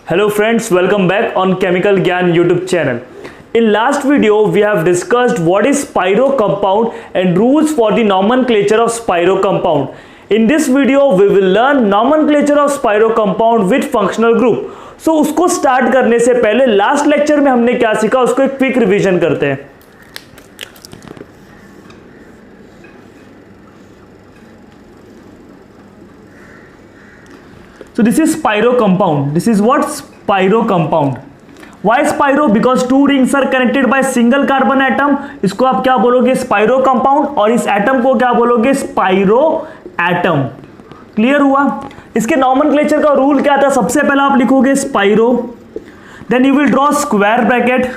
Hello friends, welcome back on Chemical Gyan YouTube channel. In last video, we have discussed what is Spiro compound and rules for the nomenclature of Spiro compound. In this video, we will learn nomenclature of Spiro compound with functional group. So उसको start करने से पहले last lecture में हमने क्या सीखा उसको एक quick revision करते हैं. So this is Spiro compound. This is what? Spiro compound. Why Spiro? Because two rings are connected by single carbon atom. इसको आप क्या बोलोगे? Spiro compound. और इस एटम को क्या बोलोगे? Spiro atom. क्लियर हुआ? इसके नॉमेनक्लेचर का रूल क्या था? सबसे पहला आप लिखोगे Spiro. Then you will draw square bracket.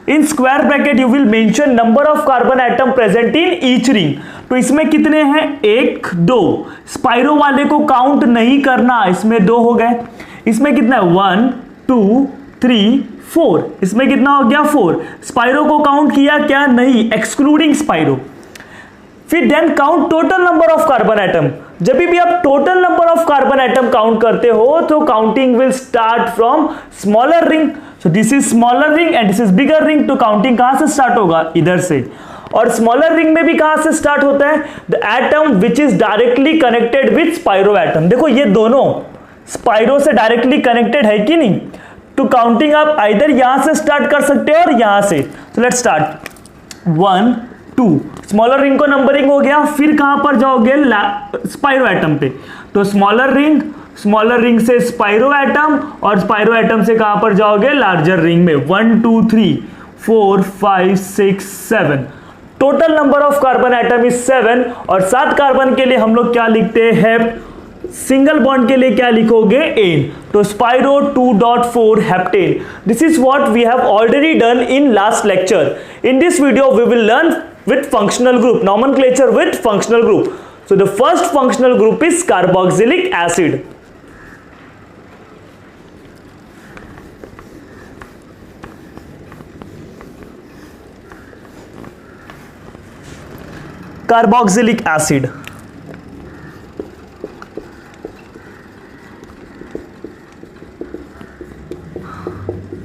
In square bracket you will mention number of carbon atom present in each ring. तो इसमें कितने हैं? एक, दो. स्पाइरो वाले को काउंट नहीं करना, इसमें दो हो गए. इसमें कितना है? 1 2 3 4. इसमें कितना हो गया? 4. स्पाइरो को काउंट किया क्या? नहीं, एक्सक्लूडिंग स्पाइरो. फिर then count total number of carbon atom. जब भी आप total number of carbon atom count करते हो तो counting will start from smaller ring. So this is smaller ring and this is bigger ring. तो counting कहां से स्टार्ट होगा? इधर से. और स्मॉलर रिंग में भी कहां से स्टार्ट होता है? The atom which is directly connected with spiro atom. देखो ये दोनों स्पाइरो से डायरेक्टली कनेक्टेड है कि नहीं. तो काउंटिंग आप आइदर यहां से स्टार्ट कर सकते हो और यहां से. तो लेट्स स्टार्ट. 1 2. स्मॉलर रिंग को नंबरिंग हो गया. फिर कहां पर जाओगे? स्पाइरो एटम पे. तो स्मॉलर रिंग से स्पाइरो एटम और स्पाइरो एटम से कहां पर जाओगे? लार्जर रिंग में. 1 2 3 4 5 6 7. Total number of carbon atom is 7. और 7 कार्बन के लिए हम लोग क्या लिखते हैं? सिंगल बॉन्ड के लिए क्या लिखोगे? एन. तो spiro 2.4 heptane. This is what we have already done in last lecture. In this video we will learn with functional group, nomenclature with functional group. So the first functional group is carboxylic acid. Carboxylic acid.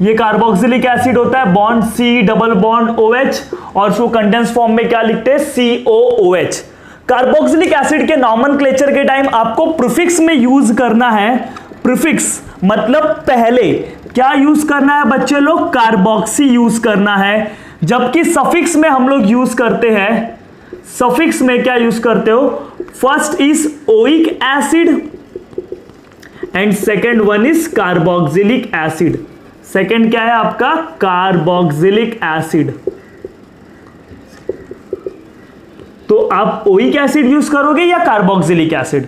ये carboxylic acid होता है. Bond C double bond OH और उसको condense form में क्या लिखते हैं? COOH. Carboxylic acid के नॉमेनक्लेचर के टाइम आपको प्रीफिक्स में यूज करना है. प्रीफिक्स मतलब पहले क्या यूज करना है बच्चे लोग? कार्बोक्सी यूज करना है. जबकि सफिक्स में हम लोग यूज करते हैं. सफिक्स में क्या यूज करते हो? First is oic acid and second one is carboxylic acid. Second क्या है आपका? Carboxylic acid. तो आप ओइक एसिड यूज करोगे या कार्बोक्सिलिक एसिड?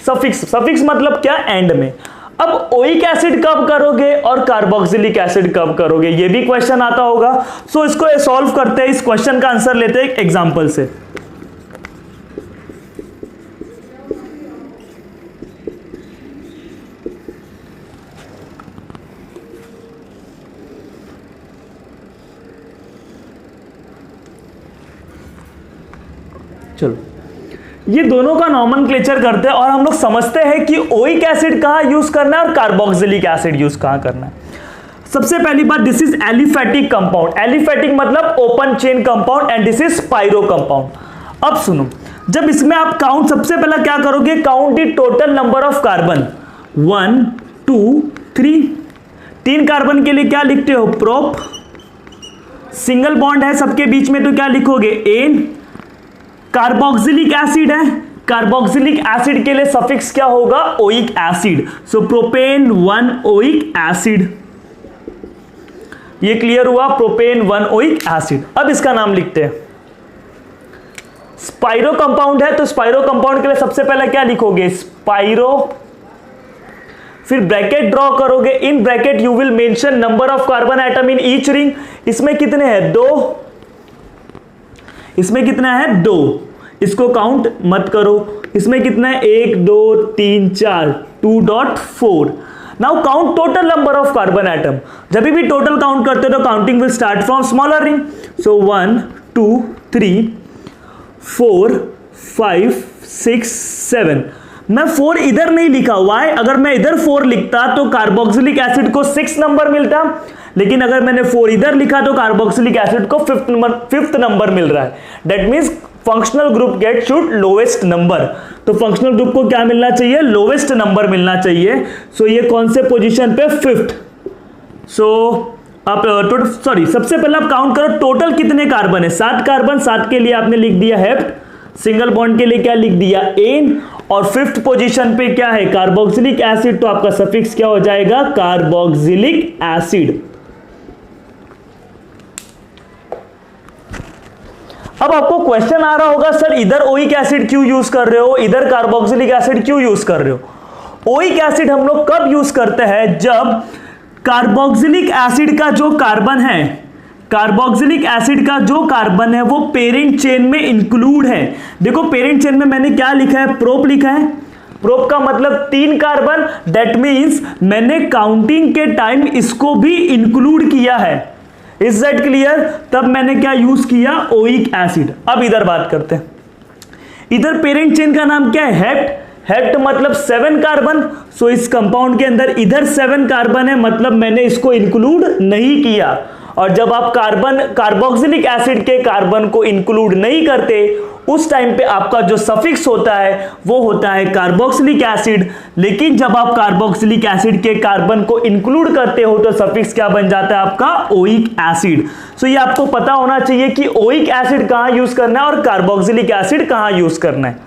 सफिक्स मतलब क्या? एंड में. अब ओइक एसिड कब करोगे और कार्बोक्सिलिक एसिड कब करोगे? ये भी क्वेश्चन आता होगा. सो इसको सॉल्व करते हैं. इस क्वेश्चन का आंसर लेते हैं एक एग्जांपल से. चलो ये दोनों का नॉमेनक्लेचर करते हैं और हम लोग समझते हैं कि ओइक एसिड कहां यूज करना है और कार्बोक्सिलिक एसिड यूज कहां करना है. सबसे पहली बात, this is aliphatic compound. Aliphatic मतलब open chain compound and this is spiro compound. अब सुनो, जब इसमें आप काउंट सबसे पहला क्या करोगे? Count the total number of carbon. 1 2 3. 3 carbon के लिए क्या लिखते हो? प्रोप. सिंगल बॉन्ड है सबके बीच में तो क्या लिखोगे? एन. कार्बोक्सिलिक एसिड है. कार्बोक्सिलिक एसिड के लिए सफिक्स क्या होगा? Oic acid. So propane 1 oic acid. ये क्लियर हुआ? Propane 1 oic acid. अब इसका नाम लिखते हैं. स्पाइरो कंपाउंड है तो स्पाइरो कंपाउंड के लिए सबसे पहले क्या लिखोगे? स्पाइरो. फिर ब्रैकेट ड्रॉ करोगे. In bracket you will mention number of carbon atom in each ring. इसमें कितने हैं? 2. इसमें कितना है? 2. इसको काउंट मत करो. इसमें कितना है? 1 2 3 4. 2.4. Now count total number of carbon atom. जब भी टोटल काउंट करते हो तो counting will start from smaller ring. So 1 2 3 4 5 6 7. मैं 4 इधर नहीं लिखा, वाई? अगर मैं इधर 4 लिखता तो कार्बोक्सिलिक एसिड को 6 नंबर मिलता, लेकिन अगर मैंने 4 इधर लिखा तो कार्बोक्सिलिक एसिड को 5th नंबर मिल रहा है। That means functional group get should lowest number. तो फंक्शनल ग्रुप को क्या मिलना चाहिए? लोवेस्ट नंबर मिलना चाहिए। सो ये कौन से पोजीशन पे? 5th। सो आप सबसे पहले आप काउंट करो टोटल कितने कार्बन है। 7 कार्बन, 7 के लिए आपने लिख दिया हेप्ट, सिंगल बॉन्ड के लिए क्या लिख दिया? एन, और 5th पोजीशन पे क्या है? कार्बोक्सिलिक एसिड, तो आपका सफिक्स क्या हो जाएगा? Carboxylic acid. अब आपको क्वेश्चन आ रहा होगा, सर इधर ओइक एसिड क्यों यूज कर रहे हो, इधर कार्बोक्सिलिक एसिड क्यों यूज कर रहे हो? ओइक एसिड हम लोग कब यूज करते हैं? जब कार्बोक्सिलिक एसिड का जो कार्बन है, कार्बोक्सिलिक एसिड का जो कार्बन है वो पेरेंट चेन में इंक्लूड है। देखो पेरेंट चेन में मैंने क्या लिखा है? प्रोप लिखा है। प्रोप का मतलब 3 कार्बन, दैट मींस मैंने काउंटिंग के टाइम इसको भी इंक्लूड किया है। Is that clear? तब मैंने क्या यूज किया? Oic acid. अब इधर बात करते हैं। इधर पेरेंट चेन का नाम क्या है? हेप्ट। हेप्ट मतलब 7 कार्बन। सो इस कंपाउंड के अंदर इधर 7 कार्बन है, मतलब मैंने इसको इंक्लूड नहीं किया। और जब आप कार्बोक्सिलिक एसिड के कार्बन को इंक्लूड नहीं करते, उस टाइम पे आपका जो सफिक्स होता है वो होता है कार्बोक्सिलिक एसिड। लेकिन जब आप कार्बोक्सिलिक एसिड के कार्बन को इंक्लूड करते हो तो सफिक्स क्या बन जाता है आपका? Oic acid. सो ये आपको पता होना चाहिए कि ओइक एसिड कहां यूज करना है और कार्बोक्सिलिक एसिड कहां यूज करना है।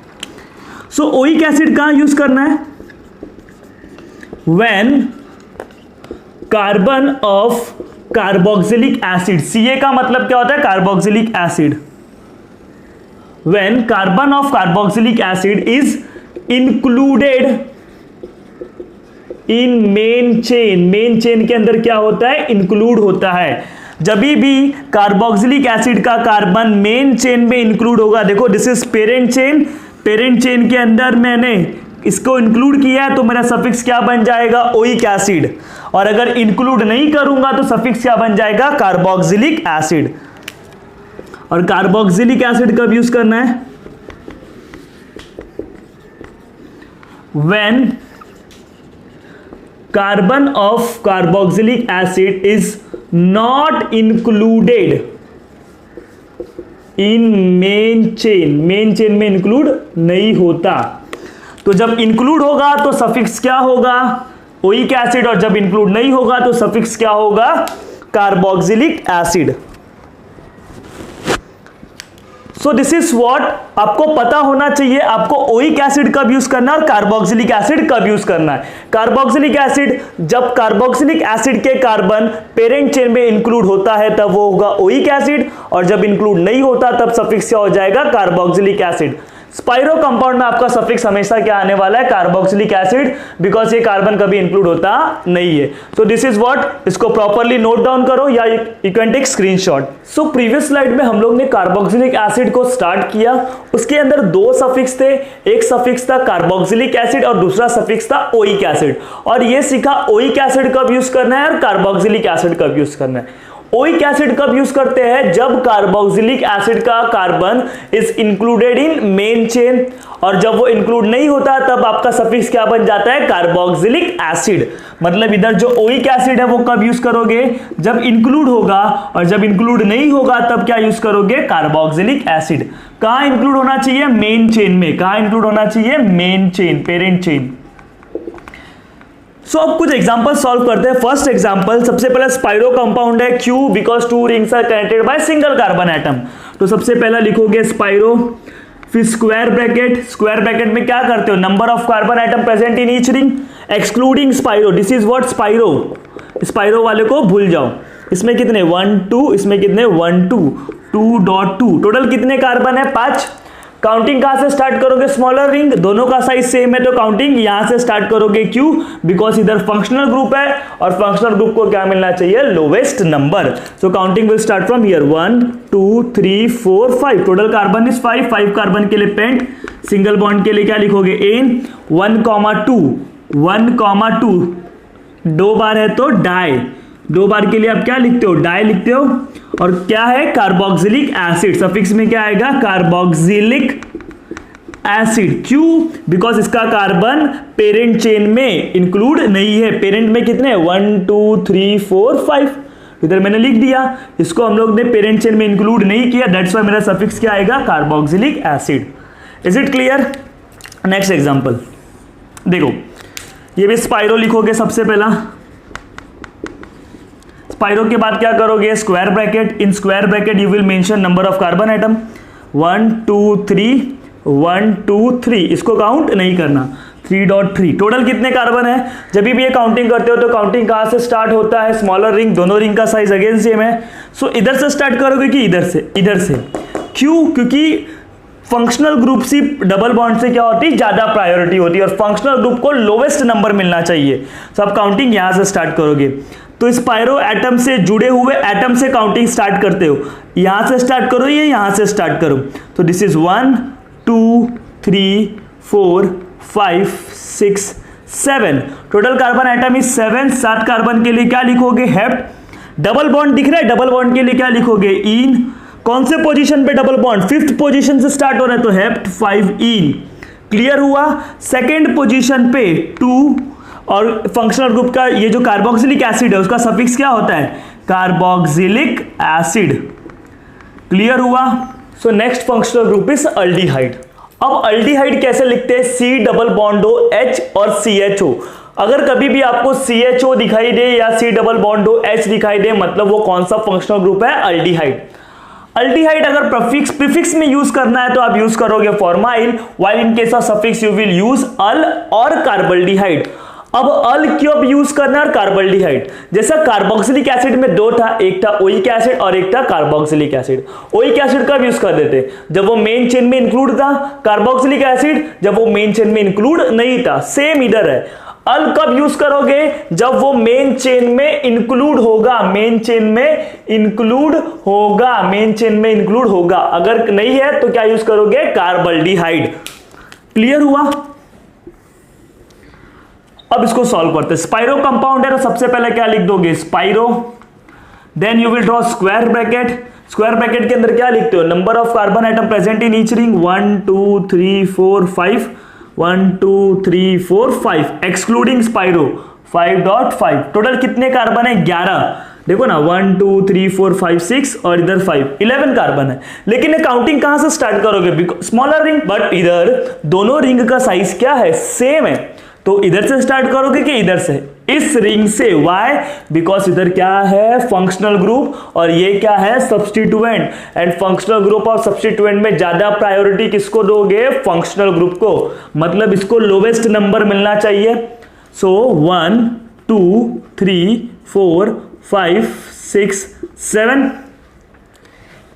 सो ओइक एसिड कहां यूज करना है? When carbon of carboxylic acid, Ca का मतलब क्या होता है? Carboxylic acid. When carbon of carboxylic acid is included in main chain, main chain के अंदर क्या होता है? इंक्लूड होता है। जब भी कार्बोक्सिलिक एसिड का कार्बन मेन चेन में इंक्लूड होगा, देखो this is parent chain, parent chain के अंदर मैंने इसको इंक्लूड किया है तो मेरा सफिक्स क्या बन जाएगा? Oic acid. और अगर इंक्लूड नहीं करूंगा तो सफिक्स क्या बन जाएगा? Carboxylic acid. और कार्बोक्सिलिक एसिड कब यूज करना है? When carbon of carboxylic acid is not included in main chain, main chain में इंक्लूड नहीं होता। तो जब इंक्लूड होगा तो सफिक्स क्या होगा? ओइक एसिड, और जब इंक्लूड नहीं होगा तो सफिक्स क्या होगा? Carboxylic acid. So this is what आपको पता होना चाहिए, आपको ओइक एसिड कब यूज करना है और कार्बोक्सिलिक एसिड कब यूज करना है। कार्बोक्सिलिक एसिड, जब कार्बोक्सिलिक एसिड के कार्बन पेरेंट चेन में इंक्लूड होता है तब वो होगा ओइक एसिड, और जब इंक्लूड नहीं होता तब सफिक्स क्या हो जाएगा? Carboxylic acid. स्पाइरो कंपाउंड में आपका सफिक्स हमेशा क्या आने वाला है? कार्बोक्सिलिक एसिड, बिकॉज ये कार्बन कभी इंक्लूड होता नहीं है। तो दिस इज व्हाट, इसको प्रॉपर्ली नोट डाउन करो या you can take screenshot. So previous slide में हम लोग ने कार्बोक्सिलिक एसिड को स्टार्ट किया, उसके अंदर 2 सफिक्स थे, एक सफिक्स था कार्बोक्सिलिक एसिड और दूसरा सफिक्स था ओइक एसिड। और ये सीखा ओइक एसिड कब यूज करना है और कार्बोक्सिलिक एसिड कब यूज करना है। ओइक एसिड कब यूज करते हैं? जब कार्बोक्सिलिक एसिड का carbon is included in main chain, और जब वो इंक्लूड नहीं होता तब आपका सफिक्स क्या बन जाता है? Carboxylic acid. मतलब इधर जो ओइक एसिड है वो कब यूज करोगे? जब इंक्लूड होगा, और जब इंक्लूड नहीं होगा तब क्या यूज करोगे? Carboxylic acid. कहां इंक्लूड होना चाहिए? मेन चेन में। कहां इंक्लूड होना चाहिए? Main chain, parent chain. So अब कुछ एग्जांपल सॉल्व करते हैं। फर्स्ट एग्जांपल, सबसे पहले स्पाइरो कंपाउंड है। क्यों? Because 2 rings are connected by single carbon atom. तो सबसे पहला लिखोगे स्पाइरो, फिर स्क्वायर ब्रैकेट, स्क्वायर ब्रैकेट में क्या करते हो? Number of carbon atom present in each ring excluding spiro. This is what? Spiro. Spiro वाले को भूल जाओ। इसमें कितने? 1 2, इसमें कितने? 1 2, 2.2। टोटल कितने कार्बन है? 5। काउंटिंग कहां से स्टार्ट करोगे? स्मॉलर रिंग, दोनों का साइज सेम है तो काउंटिंग यहां से स्टार्ट करोगे। क्यों? बिकॉज इधर फंक्शनल ग्रुप है और फंक्शनल ग्रुप को क्या मिलना चाहिए? Lowest number. So counting will start from here. 1 2 3 4 5। Total carbon is 5 carbon के लिए पेंट। सिंगल बॉन्ड के लिए क्या लिखोगे? एन। 1,2, 1,2 2 बार है तो डाई, 2 बार के लिए आप क्या लिखते हो? डाई लिखते हो। और क्या है? Carboxylic acid. सफिक्स में क्या आएगा? Carboxylic acid. क्यों? बिकॉज इसका कार्बन पेरेंट चेन में इंक्लूड नहीं है। पेरेंट में कितने? 1 2 3 4 5, इधर मैंने लिख दिया। इसको हम लोग ने पेरेंट चेन में इंक्लूड नहीं किया, दैट्स व्हाई मेरा सफिक्स क्या आएगा? Carboxylic acid. Is it clear? Next example देखो, ये भी स्पाइरो लिखोगे सबसे पहला। स्पाइरो के बाद क्या करोगे? Square bracket. In square bracket you will mention number of carbon atom 1 2 3 1 2 3, इसको काउंट नहीं करना। 3.3 टोटल कितने कार्बन है? जब भी ये काउंटिंग करते हो तो काउंटिंग कहां से स्टार्ट होता है? स्मॉलर रिंग, दोनों रिंग का साइज अगेन सेम है, सो इधर से स्टार्ट करोगे कि इधर से? इधर से। क्यों? क्योंकि फंक्शनल ग्रुप से डबल बॉन्ड से क्या होती है? ज्यादा प्रायोरिटी होती है और फंक्शनल ग्रुप को लोवेस्ट नंबर मिलना चाहिए। तो आप काउंटिंग यहां से स्टार्ट करोगे। तो स्पाइरो एटम से जुड़े हुए एटम से काउंटिंग स्टार्ट करते हो, यहां से स्टार्ट करो या यहां से स्टार्ट करो? तो this is 1 2 3 4 5 6 7, total carbon atom is 7। 7 carbon के लिए क्या लिखोगे? हेप्ट। डबल बॉन्ड दिख रहा है? डबल बॉन्ड के लिए क्या लिखोगे? इन। कौन से पोजीशन पे डबल बॉन्ड? 5th पोजीशन से स्टार्ट हो रहा है तो हेप्ट 5 इन। क्लियर हुआ? सेकेंड पोजीशन पे 2, और फंक्शनल ग्रुप का ये जो कार्बोक्सिलिक एसिड है उसका सफिक्स क्या होता है? Carboxylic acid. क्लियर हुआ? सो next functional group is aldehyde. अब अल्डिहाइड कैसे लिखते हैं? C डबल बॉन्ड हो H और CHO। अगर कभी भी आपको CHO दिखाई दे या C डबल बॉन्ड हो H दिखाई दे, मतलब वो कौन सा फंक्शनल ग्रुप है? अल्डिहाइड। अल्डिहाइड अगर प्रीफिक्स में यूज करना है तो आप यूज करोगे formyl, while in case of suffix you will use al और कार्बल्डिहाइड। अब अल क्यों यूज करना है? कार्बल्डिहाइड। जैसा कार्बोक्सिलिक एसिड में दो था, एक था ओइक एसिड और एक था कार्बोक्सिलिक एसिड। ओइक एसिड कब यूज कर देते? जब वो मेन चेन में इंक्लूड था। कार्बोक्सिलिक एसिड जब वो मेन चेन में इंक्लूड नहीं था। सेम इधर है। अल कब यूज करोगे? जब वो मेन चेन में इंक्लूड होगा। मेन चेन में इंक्लूड होगा। मेन चेन में इंक्लूड होगा। अगर नहीं है तो क्या यूज करोगे? कार्बल्डिहाइड। क्लियर हुआ? अब इसको सॉल्व करते हैं। स्पाइरो कंपाउंड है तो सबसे पहले क्या लिख दोगे? Spiro. Then you will draw square bracket. Square bracket के अंदर क्या लिखते हो? Number of carbon atom present in each ring 1 2 3 4 5 1 2 3 4 5 excluding spiro 5.5। Total कितने कार्बन है? 11। देखो ना 1 2 3 4 5 6 और इधर 5, 11 कार्बन है। लेकिन ये काउंटिंग कहां से स्टार्ट करोगे? स्मॉलर रिंग, बट इधर दोनों रिंग का साइज क्या है? सेम है। तो इधर से स्टार्ट करोगे कि इधर से? इस रिंग से। वाई? बिकॉज इधर क्या है? फंक्शनल ग्रुप और ये क्या है? सब्स्टिट्यूएंट। एंड फंक्शनल ग्रुप और सब्स्टिट्यूएंट में ज्यादा प्रायोरिटी किसको दोगे? फंक्शनल ग्रुप को। मतलब इसको लोवेस्ट नंबर मिलना चाहिए। सो 1 2 3 4 5 6 7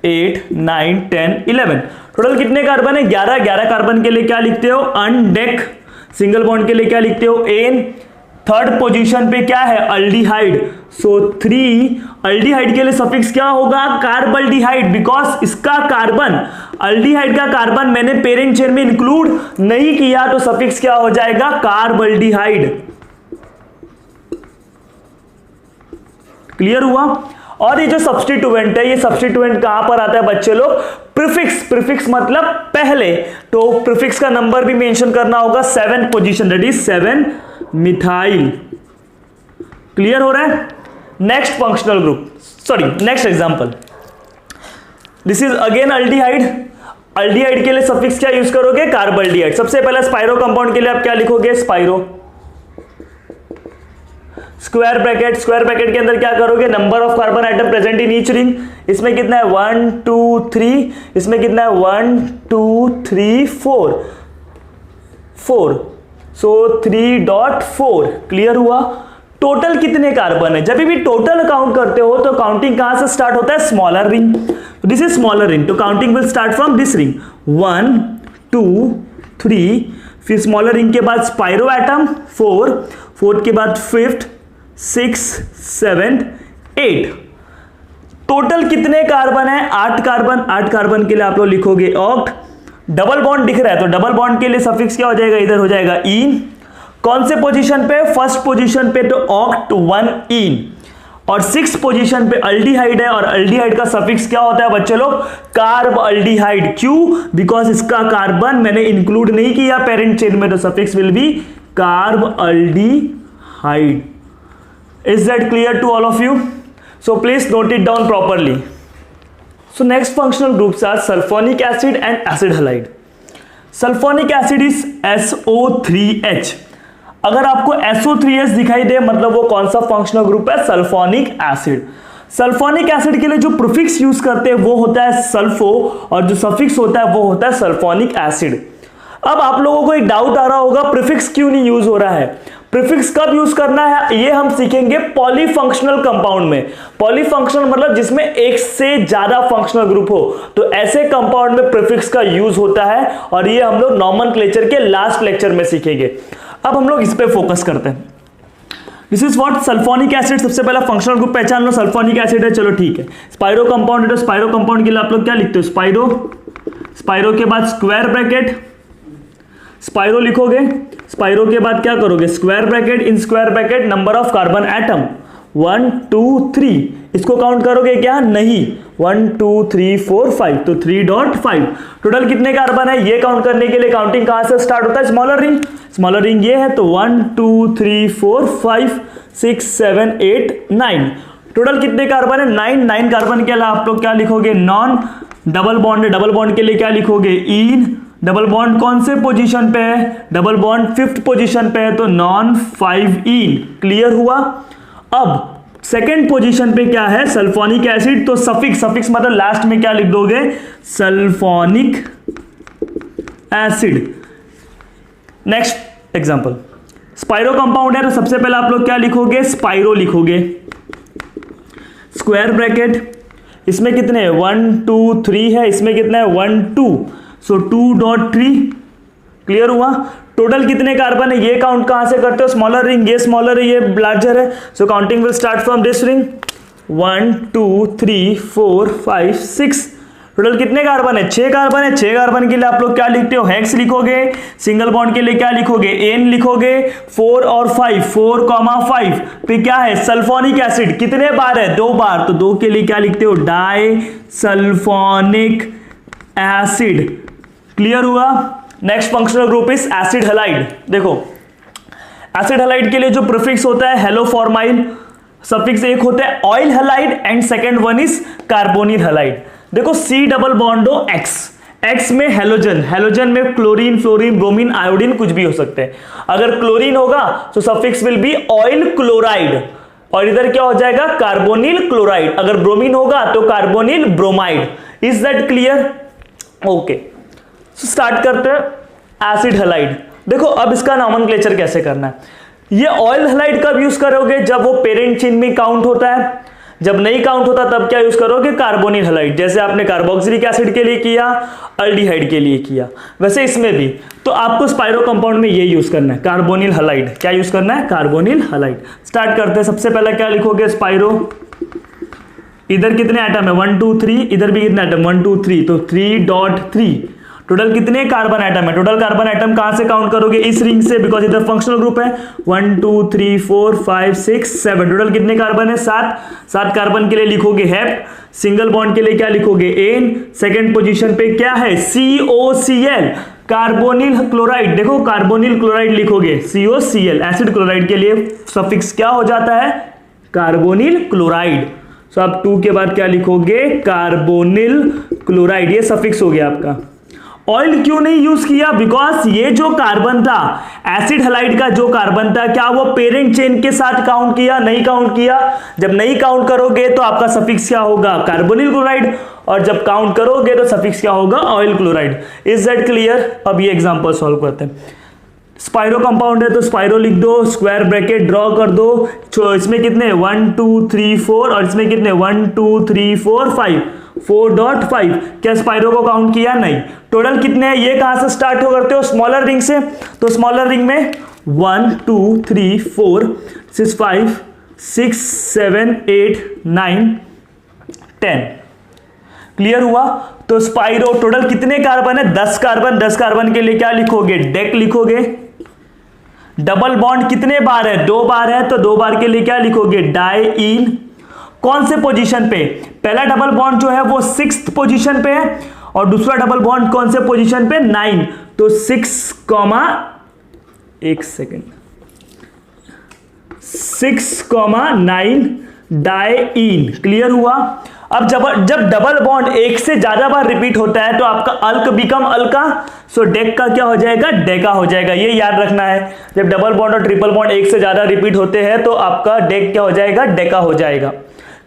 8 9 10 11। टोटल कितने कार्बन है? 11। 11 कार्बन के लिए क्या लिखते हो? अनडेक। सिंगल बॉन्ड के लिए क्या लिखते हो? एन। थर्ड पोजीशन पे क्या है? अल्डिहाइड। सो 3। अल्डिहाइड के लिए सफिक्स क्या होगा? कार्बल्डिहाइड। बिकॉज इसका कार्बन, अल्डिहाइड का कार्बन मैंने पेरेंट चेन में इंक्लूड नहीं किया तो सफिक्स क्या हो जाएगा? कार्बल्डिहाइड। क्लियर हुआ? और ये जो सब्स्टिट्यूएंट है, ये सब्स्टिट्यूएंट कहां पर आता है बच्चे लोग? प्रीफिक्स। प्रीफिक्स मतलब पहले, तो प्रीफिक्स का नंबर भी मेंशन करना होगा। 7 position, that is 7 methyl. Clear हो रहा है? Next functional group, sorry next example, this is again aldehyde. Aldehyde के लिए सफिक्स क्या यूज करोगे? कार्बल्डिहाइड। सबसे पहले स्पाइरो कंपाउंड के लिए आप क्या लिखोगे? Spiro. Square bracket. Square bracket के अंदर क्या करोगे? Number of carbon atom present in each ring. इसमें कितना है? 1 2 3। इसमें कितना है? 1 2 3 4 4। सो 3.4। क्लियर हुआ? टोटल कितने कार्बन है? जब भी टोटल काउंट करते हो तो काउंटिंग कहां से स्टार्ट होता है? Smaller ring. This is smaller ring, तो counting will start from this ring 1 2 3। फिर स्मॉलर रिंग के बाद स्पाइरो एटम 4, फोर्थ के बाद 5th 6 7 8। टोटल कितने कार्बन है? 8 कार्बन। 8 कार्बन के लिए आप लोग लिखोगे ऑक्ट। डबल बॉन्ड दिख रहा है तो डबल बॉन्ड के लिए सफिक्स क्या हो जाएगा? इधर हो जाएगा इन। कौन से पोजीशन पे? फर्स्ट पोजीशन पे, तो ऑक्ट 1 इन। और 6 पोजीशन पे अल्डिहाइड है, और अल्डिहाइड का सफिक्स क्या होता है बच्चे लोग? Carbaldehyde. क्यों? बिकॉज इसका कार्बन मैंने इंक्लूड नहीं किया पेरेंट चेन में, तो suffix will be carbaldehyde. Is that clear to all of you? So please note it down properly. So next functional groups are sulfonic acid and acid halide. Sulfonic acid is SO3H. अगर आपको SO3H दिखाई दे मतलब वो कौन सा functional group है? Sulphonic acid. Sulphonic acid के लिए जो प्रीफिक्स यूज करते हैं वो होता है सल्फो, और जो सफिक्स होता है वो होता है सल्फोनिक एसिड. अब आप लोगों को एक डाउट आ रहा होगा प्रीफिक्स क्यों नहीं यूज हो रहा है? प्रीफिक्स कब यूज करना है ये हम सीखेंगे पॉलीफंक्शनल कंपाउंड में. पॉलीफंक्शनल मतलब जिसमें एक से ज्यादा फंक्शनल ग्रुप हो, तो ऐसे कंपाउंड में प्रीफिक्स का यूज होता है, और ये हम लोग नॉमेनक्लेचर के लास्ट लेक्चर में सीखेंगे. अब हम लोग इस पे फोकस करते हैं. This is what sulphonic acid. सबसे पहला फंक्शनल ग्रुप पहचान लो, सल्फोनिक एसिड है. चलो ठीक है. स्पाइरो कंपाउंड है, तो स्पाइरो कंपाउंड के लिए आप लोग क्या लिखते हो? स्पाइरो के बाद स्क्वायर ब्रैकेट, स्पाइरो लिखोगे. स्पाइरो के बाद क्या करोगे? Square bracket, in square bracket number of carbon atom 1 2 3. इसको काउंट करोगे क्या? नहीं. 1 2 3 4 5, तो 3.5. टोटल कितने कार्बन है ये काउंट करने के लिए काउंटिंग कहां से स्टार्ट होता है? Smaller ring. स्मॉलर रिंग ये है, तो 1 2 3 4 5 6 7 8 9. टोटल कितने कार्बन है? 9 कार्बन के अलावा आप लोग क्या लिखोगे? नॉन. डबल बॉन्ड है, डबल बॉन्ड के लिए क्या लिखोगे? इन. डबल बॉन्ड कौन से पोजीशन पे है? डबल बॉन्ड 5th पोजीशन पे है, तो नॉन 5 इन. क्लियर हुआ? अब सेकेंड पोजीशन पे क्या है? Sulphonic acid. तो सफिक्स मतलब लास्ट में क्या लिख दोगे? Sulphonic acid. Next example, spiro compound है, तो सबसे पहले आप लोग क्या लिखोगे? स्पाइरो लिखोगे. स्क्वायर ब्रैकेट, इसमें कितने? 1 2 3 है, इसमें कितना है? 1 2, सो 2.3. क्लियर हुआ? टोटल कितने कार्बन है ये काउंट कहां से करते हो? Smaller ring. ये स्मॉलर है, ये लार्जर है, so counting will start from this ring. 1 2 3 4 5 6. Total कितने कार्बन है? 6 कार्बन है. 6 कार्बन के लिए आप लोग क्या लिखते हो? हेक्स लिखोगे. सिंगल बॉन्ड के लिए क्या लिखोगे? एन लिखोगे. 4 और 5, 4,5. फिर क्या है? Sulphonic acid. कितने बार है? 2 बार, तो 2 के लिए क्या लिखते हो? Disulphonic acid. क्लियर हुआ? Next functional group is acid halide. देखो एसिड हैलाइड के लिए जो प्रीफिक्स होता है हेलोफॉर्माइल. सफिक्स एक होता है oil halide and second one is carbonyl halide. देखो C डबल बॉन्डो X में हेलोजन में क्लोरीन, फ्लोरीन, ब्रोमीन, आयोडीन कुछ भी हो सकते हैं. अगर क्लोरीन होगा तो suffix will B oil chloride, और इधर क्या हो जाएगा? Carbonyl chloride. अगर ब्रोमीन होगा तो carbonyl bromide. Is that clear? Okay, start करते हैं एसिड हैलाइड. देखो अब इसका नॉमेनक्लेचर कैसे करना है. ये ऑयल हैलाइड कब यूज करोगे? जब वो पेरेंट चेन में काउंट होता है. जब नहीं काउंट होता तब क्या यूज करोगे? Carbonyl halide. जैसे आपने कार्बोक्सिलिक एसिड के लिए किया, अल्डिहाइड के लिए किया, वैसे इसमें भी. तो आपको स्पाइरो कंपाउंड में ये यूज करना है, कार्बोनिल हैलाइड. क्या यूज करना है? Carbonyl halide. स्टार्ट करते हैं. सबसे पहले क्या लिखोगे? स्पाइरो. इधर कितने एटम है? 1 2 3. इधर भी कितने एटम? 1 2 3, तो 3.3. टोटल कितने कार्बन एटम है? टोटल कार्बन एटम कहां से काउंट करोगे? इस रिंग से, बिकॉज इधर फंक्शनल ग्रुप है. 1 2 3 4 5 6 7. टोटल कितने कार्बन है? 7 कार्बन के लिए लिखोगे हेप. सिंगल बॉन्ड के लिए क्या लिखोगे? एन. सेकंड पोजीशन पे क्या है? COCl, carbonyl chloride. देखो कार्बोनिल क्लोराइड लिखोगे. COCl. एसिड क्लोराइड के लिए सफिक्स क्या हो जाता है? Carbonyl chloride. सो आप 2 के बाद क्या लिखोगे? Carbonyl chloride. ये सफिक्स हो गया आपका. ऑयल क्यों नहीं यूज किया? बिकॉज ये जो कार्बन था, एसिड हैलाइड का जो कार्बन था, क्या वो पेरेंट चेन के साथ काउंट किया? नहीं काउंट किया. जब नहीं काउंट करोगे तो आपका सफिक्स क्या होगा? Carbonyl chloride. और जब काउंट करोगे तो सफिक्स क्या होगा? Oil chloride. Is that clear? अब ये एग्जांपल सॉल्व करते हैं. स्पाइरो कंपाउंड है तो स्पाइरो लिख दो. स्क्वायर ब्रैकेट ड्रॉ कर दो. इसमें कितने? 1 2 3 4, और इसमें कितने? 1 2 3 4 5. 4.5. क्या स्पाइरो को काउंट किया? नहीं. टोटल कितने हैं? ये कहां से स्टार्ट हो करते हो? स्मॉलर रिंग से. तो स्मॉलर रिंग में 1 2 3 4 6 5 6 7 8 9 10. क्लियर हुआ? तो स्पाइरो टोटल कितने कार्बन है? 10 कार्बन. 10 कार्बन के लिए क्या लिखोगे? डेक लिखोगे. डबल बॉन्ड कितने बार है? 2 बार है, तो 2 बार के लिए क्या लिखोगे? डाई इन. कौन से पोजीशन पे? पहला डबल बॉन्ड जो है वो 6th पोजीशन पे है और दूसरा डबल बॉन्ड कौन से पोजीशन पे? 9। तो 6,9 डाइईन। क्लियर हुआ? अब जब डबल बॉन्ड एक से ज्यादा बार रिपीट होता है तो आपका अल्क बिकम अल्का, सो डेक का क्या हो जाएगा? डेका हो जाएगा। ये याद रखना है, जब डबल बॉन्ड और ट्रिपल बॉन्ड एक से ज्यादा रिपीट होते हैं तो आपका डेक क्या हो जाएगा? डेका हो जाएगा।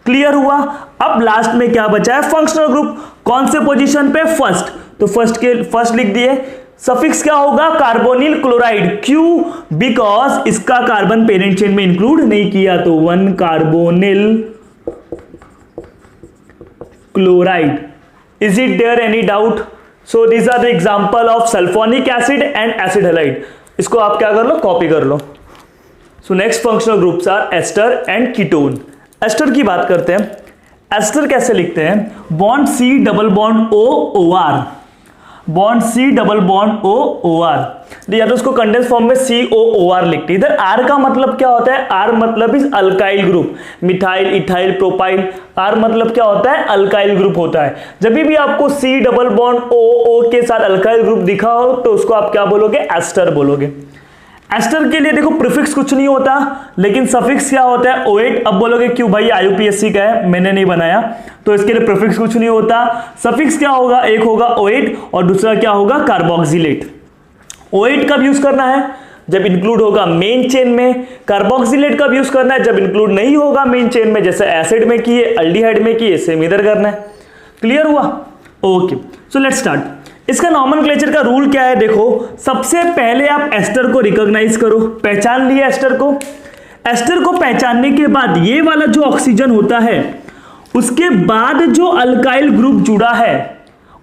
क्लियर हुआ? अब लास्ट में क्या बचा है? Functional group. कौन से पोजीशन पे? फर्स्ट। तो फर्स्ट लिख दिए। सफिक्स क्या होगा? Carbonyl chloride. क्यों? बिकॉज इसका कार्बन पेरेंट चेन में इंक्लूड नहीं किया, तो 1 carbonyl chloride. Is it there any doubt? So these are the example of sulphonic acid and acid halide. इसको आप क्या कर लो? कॉपी कर लो। So next functional groups are ester and ketone. Ester की बात करते हैं। एस्टर कैसे लिखते हैं? Bond C double bond OR, bond C double bond OR, या तो उसको कंडेंस फॉर्म में COOR लिखते हैं। इधर R का मतलब क्या होता है? R मतलब इस alkyl group, methyl, ethyl, propyl. R मतलब क्या होता है? अल्काइल ग्रुप होता है। जब भी आपको C डबल बॉन्ड O के साथ अल्काइल ग्रुप दिखा हो तो उसको आप क्या बोलोगे? एस्टर बोलोगे। एस्टर के लिए देखो प्रीफिक्स कुछ नहीं होता, लेकिन सफिक्स क्या होता है? OH। अब बोलोगे क्यों भाई? IUPAC का है, मैंने नहीं बनाया, तो इसके लिए प्रीफिक्स कुछ नहीं होता। सफिक्स क्या होगा? एक होगा OH और दूसरा क्या होगा? कार्बोक्सिलेट। OH कब यूज करना है? जब इंक्लूड होगा मेन चेन में। कार्बोक्सिलेट कब यूज करना है? जब इंक्लूड नहीं होगा मेन चेन में, जैसे एसिड में किए, अल्डिहाइड में किए, सेम इधर करना है। क्लियर हुआ? Okay, so let's start. इसका नॉमेनक्लेचर का रूल क्या है? देखो, सबसे पहले आप एस्टर को रिकॉग्नाइज करो। पहचान लिया एस्टर को। एस्टर को पहचानने के बाद ये वाला जो ऑक्सीजन होता है, उसके बाद जो अल्काइल ग्रुप जुड़ा है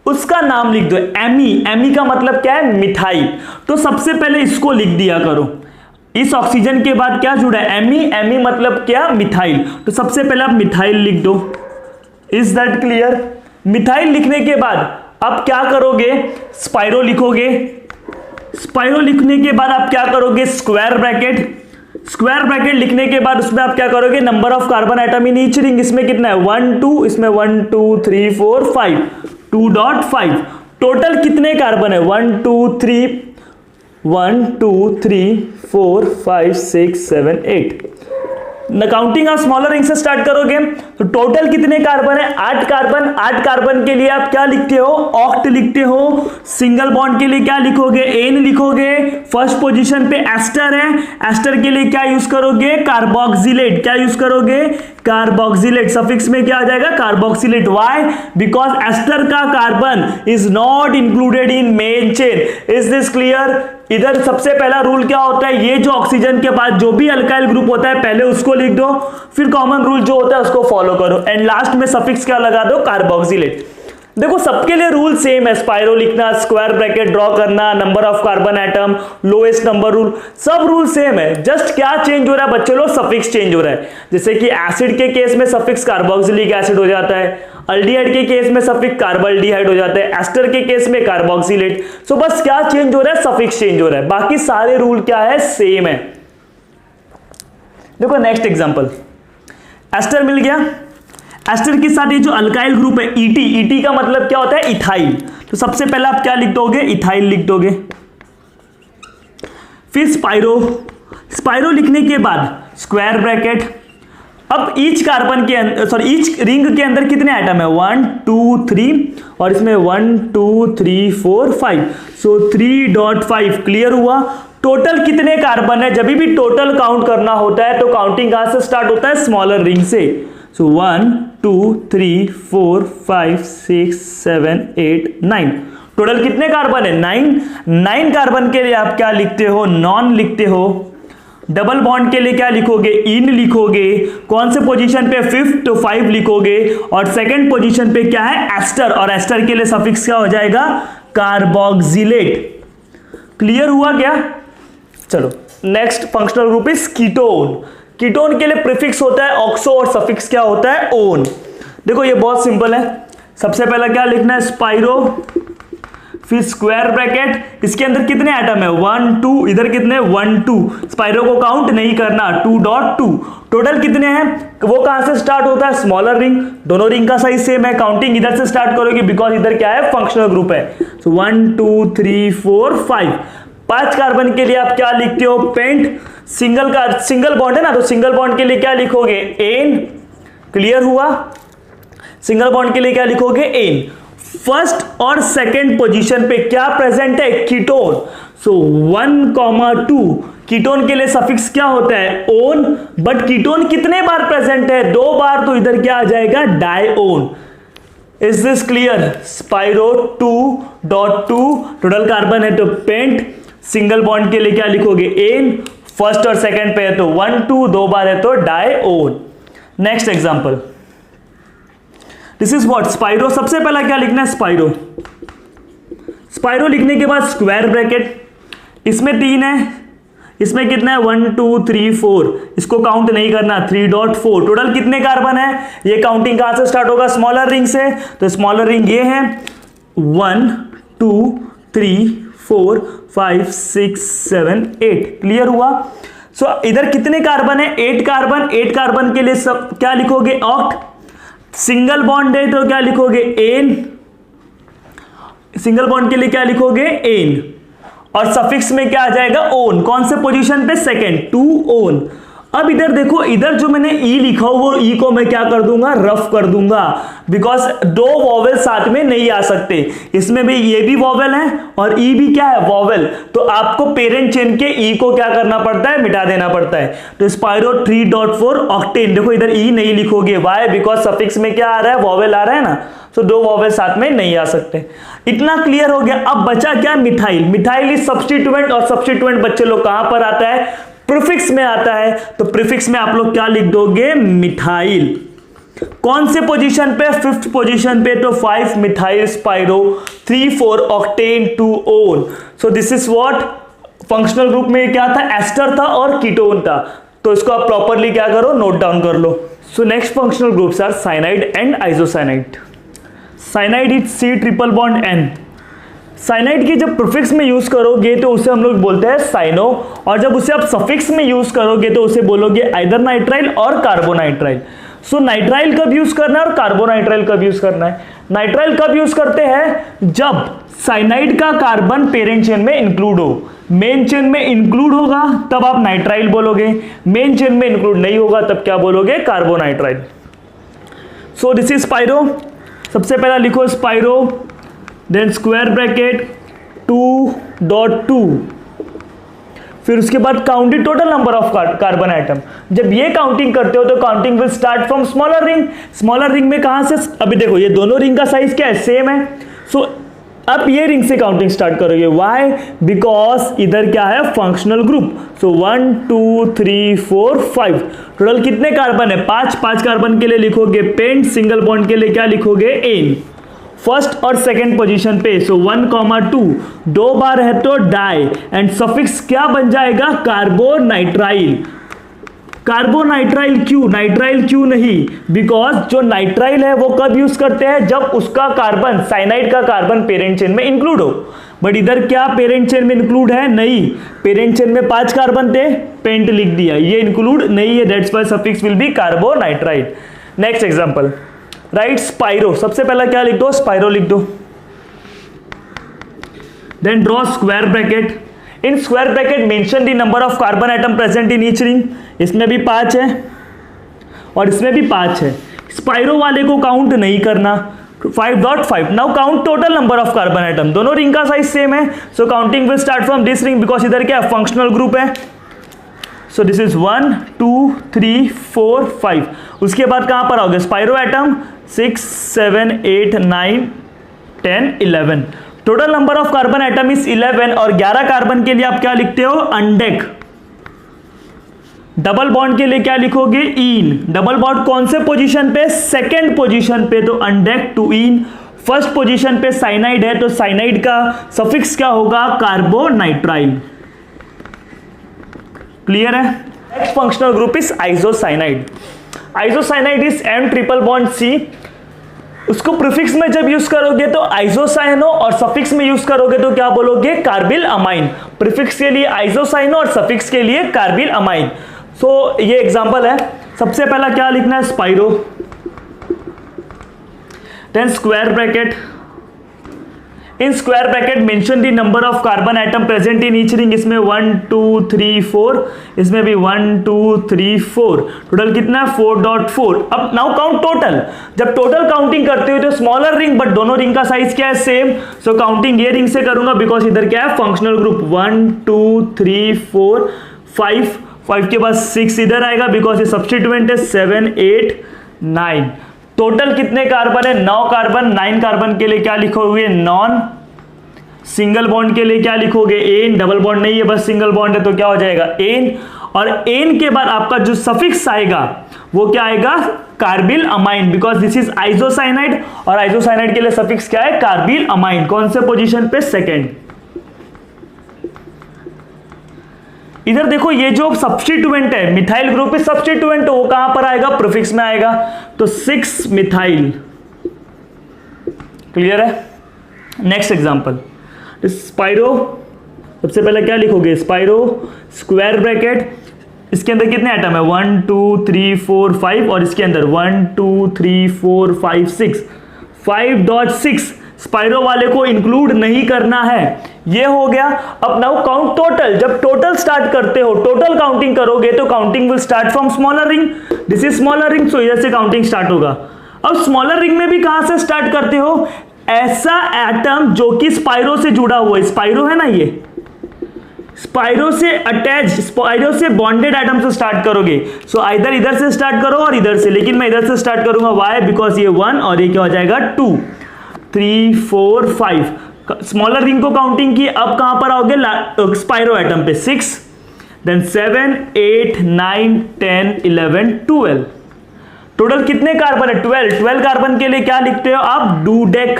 उसका नाम लिख दो। एमी। एमी का मतलब क्या है? मिथाइल। तो सबसे पहले इसको लिख दिया करो। इस ऑक्सीजन के बाद क्या जुड़ा है? एमी। एमी मतलब क्या? मिथाइल। तो सबसे पहले आप मिथाइल लिख दो। Is that clear? मिथाइल लिखने के बाद अब क्या करोगे? स्पाइरो लिखोगे। स्पाइरो लिखने के बाद आप क्या करोगे? Square bracket. स्क्वायर ब्रैकेट लिखने के बाद उसमें आप क्या करोगे? Number of carbon atom in each ring. इसमें कितना है? 1 2, इसमें 1 2 3 4 5, 2.5। टोटल कितने कार्बन है? 1 2 3 4 5 6 7 8। काउंटिंग आप स्मॉलर रिंग से स्टार्ट करोगे तो टोटल कितने कार्बन है? 8 कार्बन। 8 कार्बन के लिए आप क्या लिखते हो? ऑक्ट लिखते हो। सिंगल बॉन्ड के लिए क्या लिखोगे? एन लिखोगे। फर्स्ट पोजीशन पे एस्टर है, एस्टर के लिए क्या यूज करोगे? कार्बोक्सिलेट। क्या यूज करोगे? कार्बोक्सिलेट। सफिक्स में क्या आ जाएगा? कार्बोक्सिलेट। व्हाई? बिकॉज एस्टर का carbon is not included in main chain. Is this clear? इधर सबसे पहला रूल क्या होता है? ये जो ऑक्सीजन के बाद जो भी अल्काइल ग्रुप होता है पहले उसको लिख दो, फिर कॉमन रूल जो होता है उसको फॉलो करो, एंड लास्ट में सफिक्स क्या लगा दो? कार्बोक्सिलेट। देखो सबके लिए रूल सेम है। स्पाइरो लिखना, स्क्वायर ब्रैकेट ड्रॉ करना, number of carbon atom, lowest number rule, सब रूल सेम है। जस्ट क्या चेंज हो रहा है बच्चे लोग? सफिक्स चेंज हो रहा है। जैसे कि एसिड के केस में सफिक्स कार्बोक्सिलिक एसिड हो जाता है, अल्डिहाइड के केस में सफिक्स कार्बल्डिहाइड हो जाता है, एस्टर के केस में कार्बोक्सिलेट। सो बस क्या चेंज हो रहा है? सफिक्स चेंज हो रहा है। बाकी सारे रूल क्या है? सेम है। देखो नेक्स्ट एग्जांपल, एस्टर मिल गया। एस्टर के साथ ये जो अल्काइल ग्रुप है ET, ET का मतलब क्या होता है? इथाइल। तो सबसे पहले आप क्या लिख दोगे? इथाइल लिख दोगे। फिर स्पाइरो। स्पाइरो लिखने के बाद स्क्वायर ब्रैकेट। अब ईच कार्बन के अंदर, ईच रिंग के अंदर कितने एटम है? 1 2 3 और इसमें 1 2 3 4 5, सो 3.5। क्लियर हुआ? टोटल कितने कार्बन है? जब भी टोटल काउंट करना होता है तो काउंटिंग कहां से स्टार्ट होता है? स्मॉलर रिंग से। सो 1 2 3 4 5 6 7 8 9। टोटल कितने कार्बन है? 9 कार्बन के लिए आप क्या लिखते हो? नॉन लिखते हो। डबल बॉन्ड के लिए क्या लिखोगे? इन लिखोगे। कौन से पोजीशन पे? 5th, तो 5 लिखोगे। और सेकंड पोजीशन पे क्या है? एस्टर, और एस्टर के लिए सफिक्स क्या हो जाएगा? कार्बोक्सिलेट। क्लियर हुआ क्या? चलो next functional group is ketone. Ketone के लिए प्रीफिक्स होता है ऑक्सो और सफिक्स क्या होता है? ओन। देखो ये बहुत सिंपल है। सबसे पहला क्या लिखना है? स्पाइरो, फिर स्क्वायर ब्रैकेट, इसके अंदर कितने एटम है 1 2, इधर कितने 1 2, स्पाइरो को काउंट नहीं करना 2.2, टोटल कितने हैं, वो कहां से स्टार्ट होता है स्मॉलर रिंग, दोनों रिंग का साइज सेम है, काउंटिंग इधर से स्टार्ट करोगे बिकॉज इधर क्या है फंक्शनल ग्रुप है। सो 1 2 3 4 5, 5 कार्बन के लिए आप क्या लिखते हो पेंट, सिंगल बॉन्ड है ना, तो सिंगल बॉन्ड के लिए क्या लिखोगे एन, क्लियर हुआ, सिंगल बॉन्ड के लिए क्या लिखोगे एन। फर्स्ट और सेकंड पोजीशन पे क्या प्रेजेंट है कीटोन, सो 1,2, कीटोन के लिए सफिक्स क्या होता है ओन, बट कीटोन कितने बार प्रेजेंट है 2 बार, तो इधर क्या आ जाएगा dione. Is this clear, spiro 2.2 total carbon है तो पेंट, सिंगल बॉन्ड के लिए क्या लिखोगे एन, फर्स्ट और सेकंड पे है तो 1 2, 2 बार है तो dione. Next example, this is what spiro, सबसे पहला क्या लिखना है स्पाइरो, स्पाइरो लिखने के बाद स्क्वायर ब्रैकेट, इसमें 3 है, इसमें कितना है 1 2 3 4, इसको काउंट नहीं करना 3.4, टोटल कितने कार्बन है, ये काउंटिंग कहां से स्टार्ट होगा स्मॉलर रिंग से, तो स्मॉलर रिंग ये है 1 2 3 4 5 6 7 8, क्लियर हुआ। सो इधर कितने कार्बन है 8 कार्बन, 8 कार्बन के लिए सब क्या लिखोगे ऑक्ट, सिंगल बॉन्ड है तो क्या लिखोगे एन, सिंगल बॉन्ड के लिए क्या लिखोगे एन, और सफिक्स में क्या आ जाएगा ओन, कौन से पोजीशन पे सेकंड 2 ओन। अब इधर देखो, इधर जो मैंने ई लिखा हो वो ई को मैं क्या कर दूंगा रफ कर दूंगा, बिकॉज 2 वॉवेल साथ में नहीं आ सकते, इसमें भी ये भी वॉवेल है और ई भी क्या है वॉवेल, तो आपको पेरेंट चेन के ई को क्या करना पड़ता है मिटा देना पड़ता है। तो स्पाइरो 3.4 ऑक्टेन, देखो इधर ई नहीं लिखोगे, वाई बिकॉज सफिक्स में क्या आ रहा है वॉवेल आ रहा है ना, तो 2 वॉवेल साथ में नहीं आ सकते। इतना क्लियर हो गया। अब बचा क्या मिथाइल, मिथाइल इज सब्स्टिट्यूएंट, और सब्स्टिट्यूएंट बच्चे लोग कहां पर आता है प्रीफिक्स में आता है, तो प्रीफिक्स में आप लोग क्या लिख दोगे मिथाइल, कौन से पोजीशन पे 5th पोजीशन पे, तो 5 methyl spiro 3 4 octane 2 own. So this is what functional group में क्या था एस्टर था और कीटोन था, तो इसको आप प्रॉपरली क्या करो नोट डाउन कर लो। So next functional groups are cyanide and isocyanide. Cyanide is C triple bond N, cyanide की जब प्रीफिक्स में यूज करोगे तो उसे हम लोग बोलते हैं साइनो, और जब उसे आप सफिक्स में यूज करोगे तो उसे बोलोगे आइदर नाइट्राइल और कार्बोनाइट्राइल। सो नाइट्राइल कब यूज करना है और कार्बोनाइट्राइल कब यूज करना है, नाइट्राइल कब यूज करते हैं जब साइनाइड का कार्बन पेरेंट चेन में इंक्लूड हो, मेन चेन में इंक्लूड होगा तब आप नाइट्राइल बोलोगे, मेन चेन में इंक्लूड नहीं होगा तब क्या बोलोगे carbonitrile. So this is spiro, सबसे पहला लिखो स्पाइरो, देन स्क्वायर ब्रैकेट 2.2, फिर उसके बाद counting total number of carbon atom. जब ये काउंटिंग करते हो तो counting will start from smaller ring, smaller ring में कहां से, अभी देखो ये दोनों रिंग का साइज क्या है सेम है, सो अब ये रिंग से काउंटिंग स्टार्ट करोगे, व्हाई बिकॉज इधर क्या है फंक्शनल ग्रुप। सो 1 2 3 4 5, टोटल कितने कार्बन है 5 कार्बन के लिए लिखोगे पेंट, सिंगल बॉन्ड के लिए क्या लिखोगे एन, फर्स्ट और सेकंड पोजीशन पे, सो 1,2, 2 बार है तो डाई, एंड सफिक्स क्या बन जाएगा कार्बोनाइट्राइल। कार्बोनाइट्राइल क्यों, नाइट्राइल क्यों नहीं, बिकॉज जो नाइट्राइल है वो कब यूज करते हैं जब उसका कार्बन साइनाइड का कार्बन पेरेंट चेन में इंक्लूड हो, बट इधर क्या पेरेंट चेन में इंक्लूड है नहीं, पेरेंट चेन में 5 कार्बन थे पेंट लिख दिया, ये इंक्लूड नहीं है, that's why suffix will be carbonitrile. Next example, write spiro, सबसे पहला क्या लिख दो स्पाइरो लिख दो, then draw square bracket, in square bracket mention the number of carbon atom present in each ring, इसमें भी 5 है और इसमें भी 5 है, स्पाइरो वाले को काउंट नहीं करना 5.5, now count total number of carbon atom, दोनों रिंग का साइज सेम है, so counting will start from this ring because इधर क्या फंक्शनल ग्रुप है, सो दिस इज 1 2 3 4 5, उसके बाद कहां पर आओगे spiro atom 6 7 8 9 10 11, total number of carbon atom is 11, और 11 कार्बन के लिए आप क्या लिखते हो अनडेक, डबल बॉन्ड के लिए क्या लिखोगे इन, डबल बॉन्ड कौन से पोजीशन पे सेकंड पोजीशन पे, तो undec two ene, first position पे साइनाइड है तो साइनाइड का सफिक्स क्या होगा कार्बोनाइट्राइल, क्लियर है। Next functional group is isocyanide, isocyanide is M triple bond C, उसको प्रीफिक्स में जब यूज करोगे तो आइसोसाइनो और सफिक्स में यूज करोगे तो क्या बोलोगे, कार्बिल अमाइन। प्रीफिक्स के लिए आइसोसाइनो और सफिक्स के लिए कार्बिल अमाइन। सो ये एग्जांपल है। सबसे पहला क्या लिखना है, spiro, then square bracket, in square bracket mention the number of carbon atom present in each ring. इसमें 1 2 3 4, इसमें भी 1 2 3 4, टोटल कितना है 4.4। अब नाउ काउंट टोटल। जब टोटल काउंटिंग करते हो तो स्मॉलर रिंग, बट दोनों रिंग का साइज क्या है, सेम। सो काउंटिंग ये रिंग से करूंगा बिकॉज इधर क्या है, फंक्शनल ग्रुप 1 2 3 4 5, 5 के बाद 6 इधर आएगा बिकॉज ये सब्स्टिट्यूएंट है, 7 8 9। टोटल कितने कार्बन है, 9 कार्बन। 9 कार्बन के लिए क्या लिखोगे, नॉन। सिंगल बॉन्ड के लिए क्या लिखोगे, एन। डबल बॉन्ड नहीं है, बस सिंगल बॉन्ड है तो क्या हो जाएगा, एन। और एन के बाद आपका जो सफिक्स आएगा वो क्या आएगा, carbyl amine, because this is isocyanide और आइसोसाइनाइड के लिए सफिक्स क्या है, कार्बिल अमाइन। कौन से पोजीशन पे, सेकेंड। इधर देखो ये जो सब्स्टिट्यूएंट है, मिथाइल ग्रुप इज सब्स्टिट्यूएंट, वो कहां पर आएगा, प्रीफिक्स में आएगा। तो 6 मिथाइल। क्लियर है। Next example, spiro. सबसे पहले क्या लिखोगे, स्पाइरो स्क्वायर ब्रैकेट, इसके अंदर कितने एटम है, 1 2 3 4 5, और इसके अंदर 1 2 3 4 5 6, 5.6 स्पाइरो वाले को इंक्लूड नहीं करना है। ये हो गया। अब नाउ काउंट टोटल। जब टोटल स्टार्ट करते हो, टोटल काउंटिंग करोगे तो counting will start from smaller ring. This is smaller ring, so इधर से काउंटिंग स्टार्ट होगा। अब स्मॉलर रिंग में भी कहां से स्टार्ट करते हो, ऐसा एटम जो कि स्पाइरो से जुड़ा हुआ है। स्पाइरो है ना, ये स्पाइरो से अटैच, स्पाइरो से बॉन्डेड एटम से स्टार्ट करोगे। सो आइदर इधर से स्टार्ट करो और इधर से, लेकिन मैं इधर से स्टार्ट करूंगा। वाई, बिकॉज ये 1 और ये क्या हो जाएगा, 2 3 4 5। स्मॉलर रिंग को काउंटिंग की। अब कहां पर आओगे, स्पाइरो एटम पे 6, देन 7 8 9 10 11 12। टोटल कितने कार्बन है, 12। 12 कार्बन के लिए क्या लिखते हो आप, डूडेक।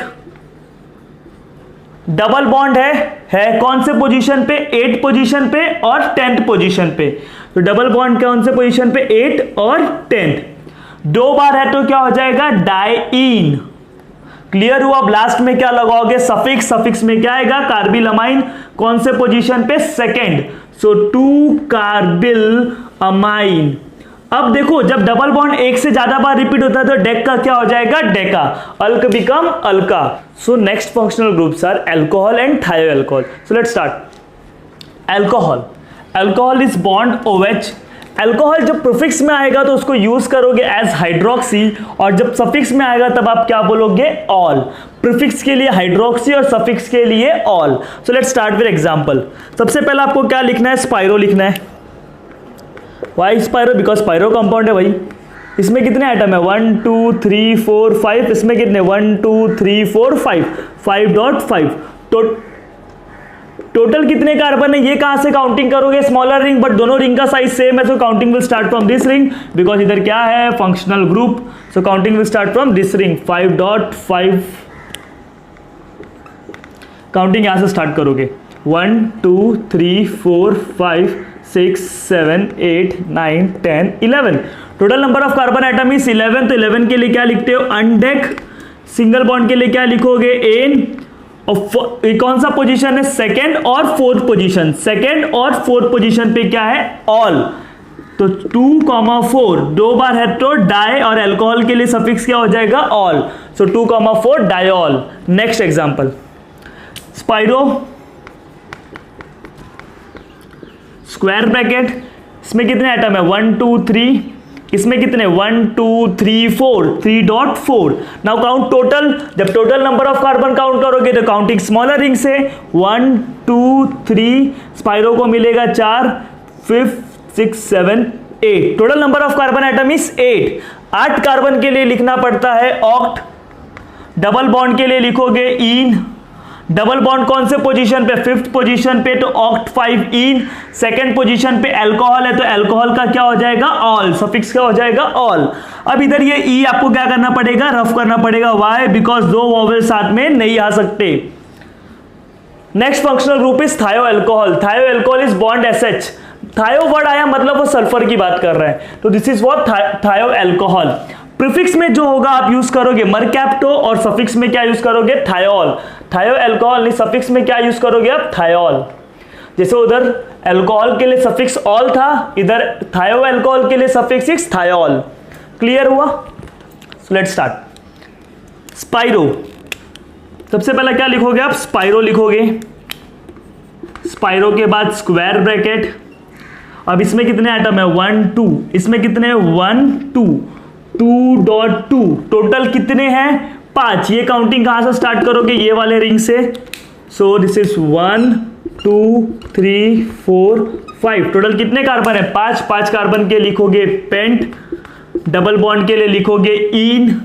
डबल बॉन्ड है कौन से पोजीशन पे, 8 पोजीशन पे और 10th पोजीशन पे। तो डबल बॉन्ड कौन से पोजीशन पे, 8 और 10th। 2 बार है तो क्या हो जाएगा, डाइईन। क्लियर हुआ। अब लास्ट में क्या लगाओगे, सफिक्स। सफिक्स में क्या आएगा, कार्बिल अमाइन। कौन से पोजीशन पे, सेकेंड। सो 2 कार्बिल अमाइन। अब देखो जब डबल बॉन्ड एक से ज्यादा बार रिपीट होता है तो डेक का क्या हो जाएगा, deca. Alk become alka. So next functional groups are alcohol and thio alcohol. So let's start. Alcohol. Alcohol is bond OH। Alcohol जब प्रीफिक्स में आएगा तो उसको यूज करोगे एज हाइड्रोक्सी, और जब सफिक्स में आएगा तब आप क्या बोलोगे, ऑल। प्रीफिक्स के लिए हाइड्रोक्सी और सफिक्स के लिए all. So let's start with example. सबसे पहले आपको क्या लिखना है, स्पाइरो लिखना है। Why spiro, because spiro compound है भाई। इसमें कितने आइटम है, 1 2 3 4 5। इसमें कितने, 1 2 3 4 5, 5.5। टोटल कितने कार्बन है, ये कहां से काउंटिंग करोगे, स्मॉलर रिंग, बट दोनों रिंग का साइज सेम है। So counting will start from this ring, because इधर क्या है, functional group. So counting will start from this ring, 5.5। Counting यहां से स्टार्ट करोगे, 1 2 3 4 5 6 7 8 9 10 11। Total number of carbon atom is 11। तो 11 के लिए क्या लिखते हो, अनडेक। सिंगल बॉन्ड के लिए क्या लिखोगे, एन। और कौन सा पोजीशन है, सेकेंड और फोर्थ पोजीशन। सेकेंड और फोर्थ पोजीशन पे क्या है, ऑल। तो 2,4 2 बार है तो डाई, और अल्कोहल के लिए सफिक्स क्या हो जाएगा, ol. So 2,4 diol. Next example, spiro square bracket. इसमें कितने एटम है, 1 2 3। इसमें कितने, 1 2 3 4, 3.4। Now count total. जब total number of carbon count करोगे तो काउंटिंग स्मॉलर रिंग से, 1 2 3। स्पाइरो को मिलेगा 4, 5 6 7 8। Total number of carbon atom is 8। 8 carbon के लिए लिखना पड़ता है ऑक्ट। डबल बॉन्ड के लिए लिखोगे इन। डबल बॉन्ड कौन से पोजीशन पे, 5th पोजीशन पे, तो ऑक्ट 5 इन। सेकंड पोजीशन पे अल्कोहल है तो अल्कोहल का क्या हो जाएगा, ऑल। सफिक्स क्या हो जाएगा, ऑल। अब इधर ये ई आपको क्या करना पड़ेगा, रफ करना पड़ेगा। वाई, बिकॉज 2 वोवेल साथ में नहीं आ सकते। नेक्स्ट फंक्शनल ग्रुप इज थायो अल्कोहल। थायो अल्कोहल इज बॉन्ड SH। थायो वर्ड आया मतलब वो सल्फर की बात कर रहे हैं, तो दिस इज व्हाट थायो अल्कोहल। प्रीफिक्स में जो होगा आप यूज करोगे मरकैप्टो, और सफिक्स में क्या यूज करोगे, थायोल। थायो अल्कोहल नहीं, सफिक्स में क्या यूज करोगे आप, थायोल। जैसे उधर अल्कोहल के लिए सफिक्स ऑल था, इधर थायो अल्कोहल के लिए सफिक्स थायोल। क्लियर हुआ? Let's start. स्पाइरो, सबसे पहले क्या लिखोगे आप, स्पाइरो लिखोगे। स्पाइरो के बाद स्क्वायर ब्रैकेट। अब इसमें कितने एटम है, 1 2, इसमें कितने 1 2 2.2, टोटल कितने हैं 5। ये काउंटिंग कहां से स्टार्ट करोगे, ये वाले रिंग से। सो दिस इज 1 2 3 4 5, टोटल कितने कार्बन है 5। 5 कार्बन के लिखोगे पेंट, डबल बॉन्ड के लिए लिखोगे इन,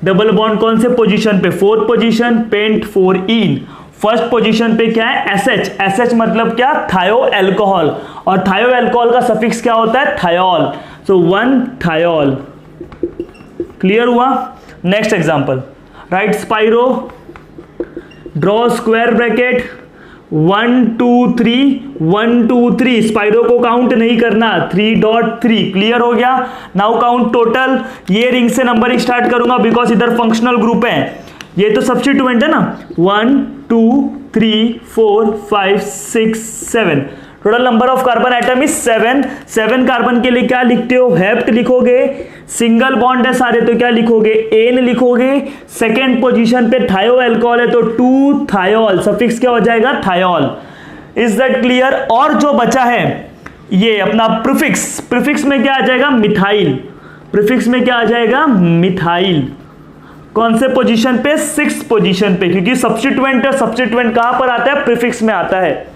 डबल बॉन्ड कौन से पोजीशन पे, 4th पोजीशन, पेंट 4 इन। फर्स्ट पोजीशन पे क्या है, एसएच। एसएच मतलब क्या, थायो अल्कोहल, और थायो अल्कोहल का सफिक्स क्या होता है, थायोल। सो 1 थायोल। क्लियर हुआ? Next example, write spiro, draw square bracket, 1 2 3 1 2 3, spiro को काउंट नहीं करना, 3.3। क्लियर हो गया? Now count total. ये रिंग से नंबरिंग स्टार्ट करूंगा बिकॉज इधर फंक्शनल ग्रुप है, ये तो सब्स्टिट्यूएंट है ना। 1 2 3 4 5 6 7, total number of carbon atom is 7। 7 carbon के लिए क्या लिखते हो, हेप्ट लिखोगे। सिंगल बॉन्ड है सारे तो क्या लिखोगे, एन लिखोगे। सेकेंड पोजीशन पे थायो अल्कोहल है तो 2 थायोल, सफिक्स क्या हो जाएगा, थायोल। Is that clear? और जो बचा है ये अपना प्रीफिक्स, प्रीफिक्स में क्या आ जाएगा, मिथाइल। प्रीफिक्स में क्या आ जाएगा, मिथाइल। कौन से पोजीशन पे, 6th पोजीशन पे, क्योंकि सब्स्टिट्यूएंट है, सब्स्टिट्यूएंट कहां पर आता है, प्रीफिक्स में आता है।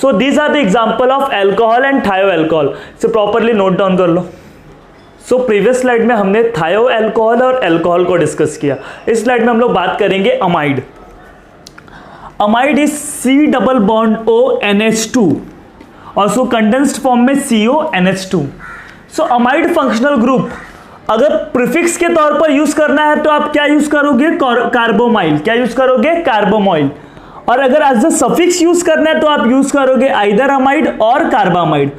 So these are the example of alcohol and thio alcohol. इसे प्रॉपरली नोट डाउन कर लो। सो प्रीवियस स्लाइड में हमने थायो अल्कोहल और अल्कोहल को डिस्कस किया। इस स्लाइड में हम लोग बात करेंगे amide. Amide is C double bond O NH2, also condensed form में CONH2। सो अमाइड फंक्शनल ग्रुप अगर प्रीफिक्स के तौर पर यूज करना है तो आप क्या यूज करोगे, कार्बोमाइल। क्या यूज करोगे, कार्बोमाइल। और अगर एज अ सफिक्स यूज करना है तो आप यूज करोगे आइदर अमाइड और कार्बामाइड।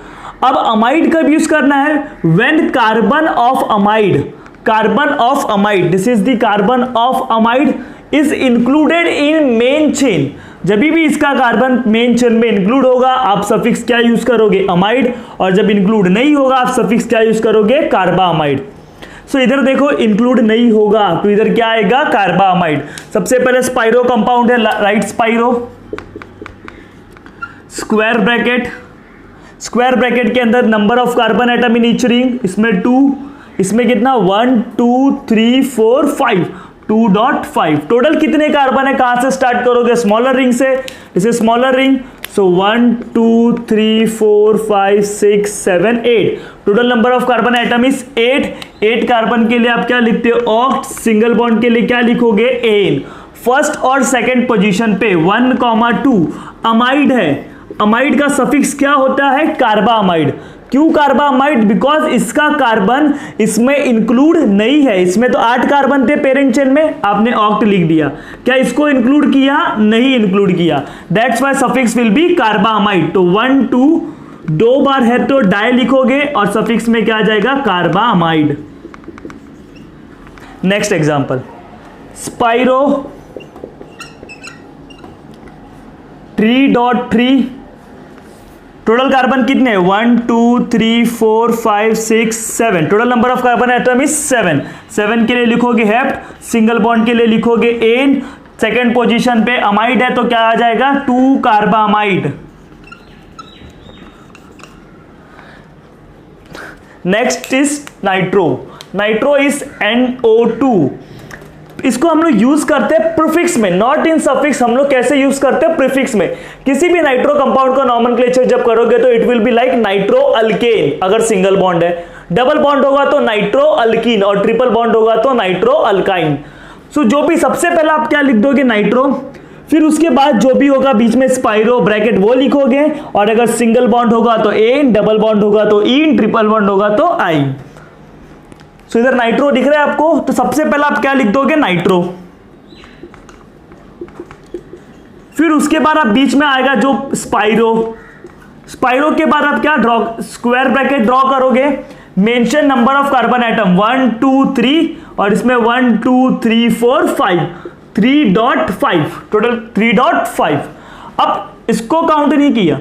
अब अमाइड कब यूज करना है, when carbon of amide, carbon of amide, this is the carbon of amide is included in main chain. जब भी इसका कार्बन मेन चेन में इंक्लूड होगा आप सफिक्स क्या यूज करोगे, अमाइड, और जब इंक्लूड नहीं होगा आप सफिक्स क्या यूज करोगे, कार्बामाइड। सो इधर देखो इंक्लूड नहीं होगा तो इधर क्या आएगा, कार्बामाइड। सबसे पहले स्पाइरो कंपाउंड है, right spiro, square bracket. Square bracket के अंदर number of carbon atom in each ring, इसमें 2, इसमें कितना 1 2 3 4 5, 2.5। टोटल कितने कार्बन है, कहां से स्टार्ट करोगे, स्मॉलर रिंग से। इसे smaller ring, so 1 2 3 4 5 6 7 8, total number of carbon atom is 8। 8 carbon के लिए आप क्या लिखते हो, ऑक्ट। सिंगल बॉन्ड के लिए क्या लिखोगे, एन। फर्स्ट और सेकंड पोजीशन पे 1 2 अमाइड है। अमाइड का सफिक्स क्या होता है, कार्बामाइड। क्यों कार्बामाइड, बिकॉज इसका कार्बन इसमें इंक्लूड नहीं है। इसमें तो 8 कार्बन थे पेरेंट चेन में, आपने ऑक्ट लिख दिया। क्या इसको इंक्लूड किया, नहीं इंक्लूड किया, that's why suffix will B carbamide. तो 1 2 2 बार है तो डाई लिखोगे और सफिक्स में क्या आ जाएगा, carbamide. Next example, spiro 3.3, total carbon कितने, 1 2 3 4 5 6 7, total number of carbon atom is 7। 7 के लिए लिखोगे हेप्ट, सिंगल बॉन्ड के लिए लिखोगे एन। सेकेंड पोजीशन पे अमाइड है तो क्या आ जाएगा, 2 carbamide. Next is nitro. Nitro is NO2। इसको हम लोग यूज करते हैं प्रीफिक्स में, नॉट इन सफिक्स। हम लोग कैसे यूज करते हैं, प्रीफिक्स में। किसी भी नाइट्रो कंपाउंड का नॉमेनक्लेचर जब करोगे तो it will be like nitro alkane अगर सिंगल बॉन्ड है, डबल बॉन्ड होगा तो नाइट्रो अल्कीन, और ट्रिपल बॉन्ड होगा तो नाइट्रो अल्काइन। सो जो भी सबसे पहले आप क्या लिख दोगे, नाइट्रो, फिर उसके बाद जो भी होगा बीच में स्पाइरो ब्रैकेट वो लिखोगे, और अगर सिंगल बॉन्ड होगा तो एन, डबल बॉन्ड होगा तो इन, ट्रिपल बॉन्ड होगा तो आई। सो इधर नाइट्रो दिख रहा है आपको, तो सबसे पहले आप क्या लिख दोगे, नाइट्रो। फिर उसके बाद आप बीच में आएगा जो स्पाइरो। स्पाइरो के बाद आप क्या ड्रॉ, स्क्वायर ब्रैकेट ड्रॉ करोगे, mention number of carbon atom 1 2 3 और इसमें 1 2 3 4 5 3.5 टोटल 3.5। अब इसको काउंट नहीं किया,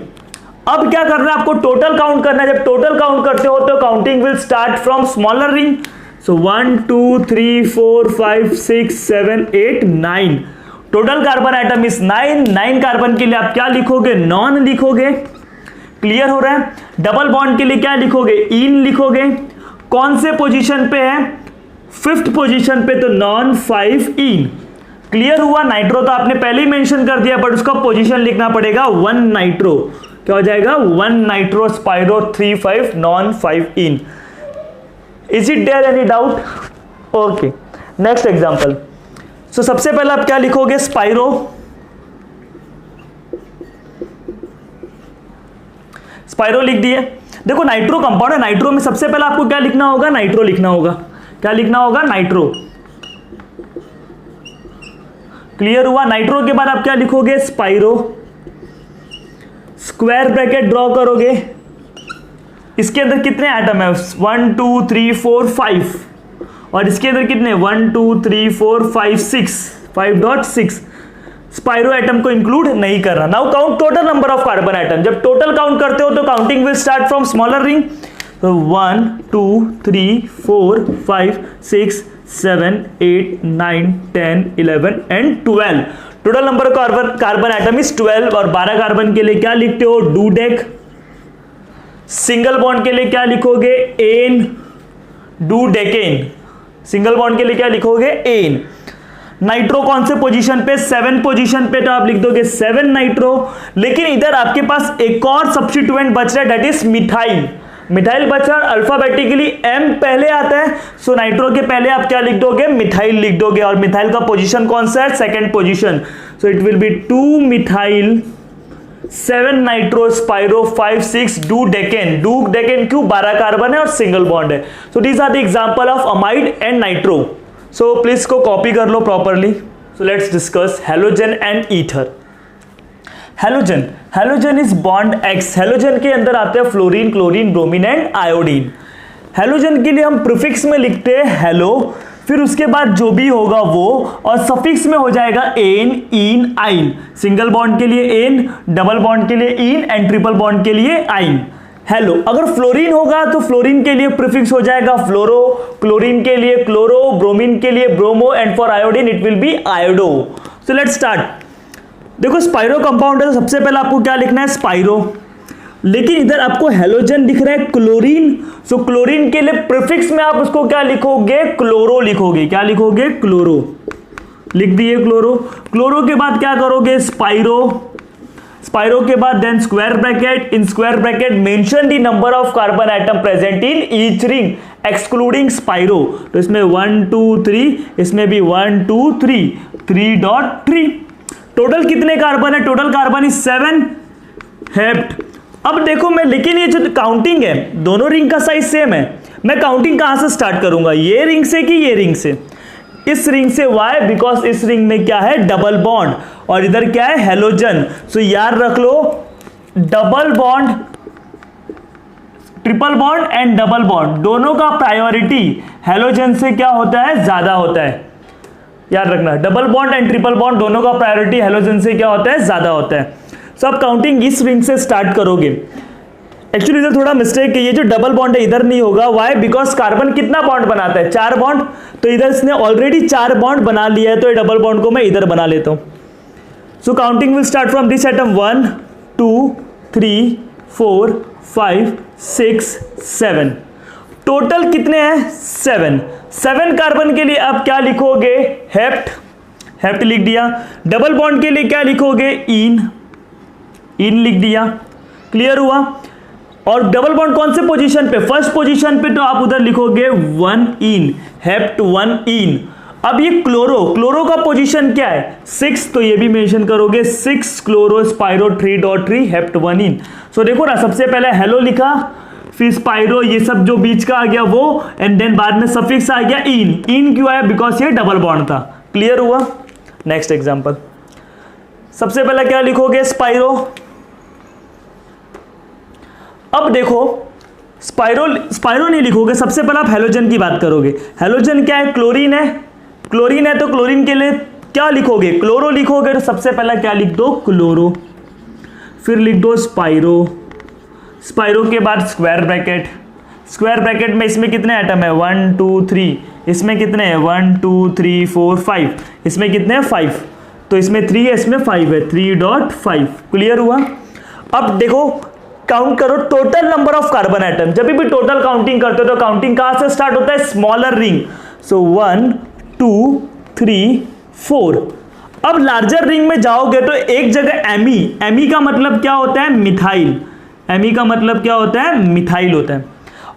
अब क्या करना है आपको टोटल काउंट करना है। जब टोटल काउंट करते हो तो counting will start from smaller ring. So 1 2 3 4 5 6 7 8 9 total carbon atom is 9। 9 carbon के लिए आप क्या लिखोगे, नॉन लिखोगे। क्लियर हो रहा है। डबल बॉन्ड के लिए क्या लिखोगे, इन लिखोगे। कौन से पोजीशन पे है, 5th पोजीशन पे, तो नॉन 5 इन। क्लियर हुआ। नाइट्रो तो आपने पहले ही मेंशन कर दिया, बट उसका पोजीशन लिखना पड़ेगा 1 नाइट्रो। क्या हो जाएगा, 1 nitro spiro 3 5 non 5 ene. Is it there any doubt? Okay, next example. So सबसे पहले आप क्या लिखोगे, स्पाइरो। स्पाइरो लिख दिए। देखो नाइट्रो कंपाउंड है, नाइट्रो में सबसे पहले आपको क्या लिखना होगा, नाइट्रो लिखना होगा। क्या लिखना होगा, नाइट्रो। क्लियर हुआ। नाइट्रो के बाद आप क्या लिखोगे, स्पाइरो। स्क्वायर ब्रैकेट ड्रॉ करोगे। इसके अंदर कितने एटम है, 1 2 3 4 5 और इसके अंदर कितने, 1 2 3 4 5 6 5.6। स्पाइरो एटम को इंक्लूड नहीं कर रहा। Now count total number of carbon atom. जब टोटल काउंट करते हो तो counting will start from smaller ring. तो 1 2 3 4 5 6 7 8 9 10 11 and 12 total number of carbon atom is 12। और 12 कार्बन के लिए क्या लिखते हो, डूडेक। सिंगल बॉन्ड के लिए क्या लिखोगे, एन, डूडेकेन। सिंगल बॉन्ड के लिए क्या लिखोगे, एन। नाइट्रो कौन से पोजीशन पे, 7 पोजीशन पे, तो आप लिख दोगे 7 नाइट्रो। लेकिन इधर आपके पास एक और सब्स्टिट्यूएंट बच रहा है, दैट इज मिथाइल। मिथाइल बच रहा है, अल्फाबेटिकली एम पहले आता है। सो नाइट्रो के पहले आप क्या लिख दोगे, मिथाइल लिख दोगे। और मिथाइल का पोजीशन कौन सा है, 2nd position. So it will be 2 methyl 7 nitro spiro 5 6 dodecane. Dodecane क्यों, 12 कार्बन है और सिंगल बॉन्ड है। So these are the example of amide and nitro. So please इसको कॉपी कर लो properly. So let's discuss halogen and ether. Halogen, halogen is bond X. Halogen के अंदर आते हैं fluorine, chlorine, bromine and iodine. Halogen के लिए हम प्रीफिक्स में लिखते हैं हेलो, फिर उसके बाद जो भी होगा वो, और सफिक्स में हो जाएगा एन, इन, आइन। सिंगल बॉन्ड के लिए एन, डबल बॉन्ड के लिए इन एंड ट्रिपल बॉन्ड के लिए आइन। हेलो। अगर फ्लोरीन होगा तो फ्लोरीन के लिए प्रीफिक्स हो जाएगा फ्लोरो, क्लोरीन के लिए क्लोरो, ब्रोमीन के लिए bromo and for iodine it will B iodo. So let's start. देखो स्पाइरो कंपाउंड है तो सबसे पहले आपको क्या लिखना है, स्पाइरो। लेकिन इधर आपको हेलोजन दिख रहा है, क्लोरीन। सो क्लोरीन के लिए प्रीफिक्स में आप उसको क्या लिखोगे, क्लोरो लिखोगे। क्या लिखोगे, क्लोरो। लिख दिए क्लोरो। क्लोरो के बाद क्या करोगे, स्पाइरो। स्पाइरो के बाद then square bracket, in square bracket mention the number of carbon atom present in each ring excluding spiro. तो इसमें 1 2 3, इसमें भी 1 2 3 3.3। टोटल कितने कार्बन है, टोटल कार्बन इज 7 हेप्ट। अब देखो मैं, लेकिन ये जो काउंटिंग है दोनों रिंग का साइज सेम है। मैं काउंटिंग कहां से स्टार्ट करूंगा, ये रिंग से कि ये रिंग से, इस रिंग से। वाई, बिकॉज इस रिंग में क्या है, डबल बॉन्ड, और इधर क्या है, हेलोजन। सो याद रख लो, double bond, triple bond and double bond दोनों का प्रायोरिटी हेलोजन से क्या होता है, ज्यादा होता है। याद रखना, double bond and triple bond दोनों का प्रायोरिटी हेलोजन से क्या होता है, ज्यादा होता है। सो आप काउंटिंग इस रिंग से स्टार्ट करोगे। एक्चुअली इधर थोड़ा मिस्टेक है, ये जो डबल बॉन्ड है इधर नहीं होगा। वाई, बिकॉज कार्बन कितना बॉन्ड बनाता है, 4 बॉन्ड। तो इधर इसने ऑलरेडी 4 बॉन्ड बना लिया है, तो ये डबल बॉन्ड को मैं इधर बना लेता हूं। So counting will start from this atom 1 2 3 4 5 6 7। Total कितने हैं, 7। 7 कार्बन के लिए आप क्या लिखोगे, हेप्ट। हेप्ट लिख दिया। डबल बॉन्ड के लिए क्या लिखोगे, इन। इन लिख दिया। क्लियर हुआ। और डबल बॉन्ड कौन से पोजीशन पे, फर्स्ट पोजीशन पे, तो आप उधर लिखोगे 1 इन, हेप्ट 1 इन। अब ये क्लोरो, क्लोरो का पोजीशन क्या है, 6, तो ये भी मेंशन करोगे 6 क्लोरो स्पाइरो 3.3 हेप्ट 1 इन। सो देखो ना, सबसे पहले हेलो लिखा, फिर स्पाइरो, ये सब जो बीच का आ गया वो, एंड देन बाद में सफिक्स आ गया इन। इन क्यों आया, बिकॉज ये डबल बॉन्ड था। क्लियर हुआ। Next example. सबसे पहले क्या लिखोगे, स्पाइरो। अब देखो स्पाइरो नहीं लिखोगे, सबसे पहले आप हेलोजन की बात करोगे। हेलोजन क्या है? क्लोरीन है। क्लोरीन है तो क्लोरीन के लिए क्या लिखोगे? क्लोरो लिखोगे तो सबसे पहला क्या लिख दो? क्लोरो। फिर लिख दो स्पाइरो। स्पाइरो के बाद स्क्वायर ब्रैकेट। स्क्वायर ब्रैकेट में इसमें कितने एटम है? 1 2 3। इसमें कितने हैं? 1 2 3 4 5। इसमें कितने हैं? 5। तो इसमें 3 है, इसमें 5 है, 3.5। क्लियर हुआ? अब देखो काउंट करो total number of carbon atom. जब भी टोटल काउंटिंग करते हो तो काउंटिंग कहां से स्टार्ट होता है? Smaller ring. सो 1 2 3 4। अब लार्जर रिंग में जाओगे तो एक जगह एमी, एमी का मतलब क्या होता है? मिथाइल। एमी का मतलब क्या होता है? मिथाइल होता है।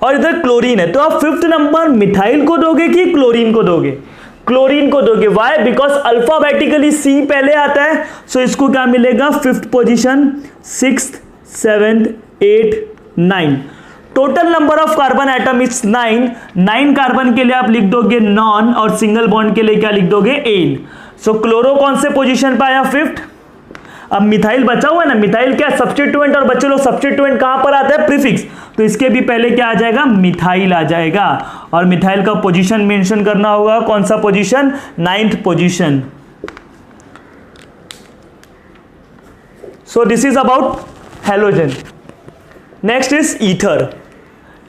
और इधर क्लोरीन है तो आप फिफ्थ नंबर मिथाइल को दोगे कि क्लोरीन को दोगे? क्लोरीन को दोगे। वाई? बिकॉज अल्फाबेटिकली सी पहले आता है। सो इसको क्या मिलेगा? Fifth position, 6th 7th 8th 9। Total number of carbon atom is 9। 9 carbon के लिए आप लिख दोगे नॉन और सिंगल बॉन्ड के लिए क्या लिख दोगे? एन। सो क्लोरो कौन से पोजीशन पे आया? 5th। अब मिथाइल बचा हुआ है ना, मिथाइल क्या? सब्स्टिट्यूएंट। और बच्चे लोग सब्स्टिट्यूएंट कहां पर आता है? प्रीफिक्स। तो इसके भी पहले क्या आ जाएगा? मिथाइल आ जाएगा। और मिथाइल का पोजीशन मेंशन करना होगा। कौन सा position? 9th position. So this is about halogen. Next is ether.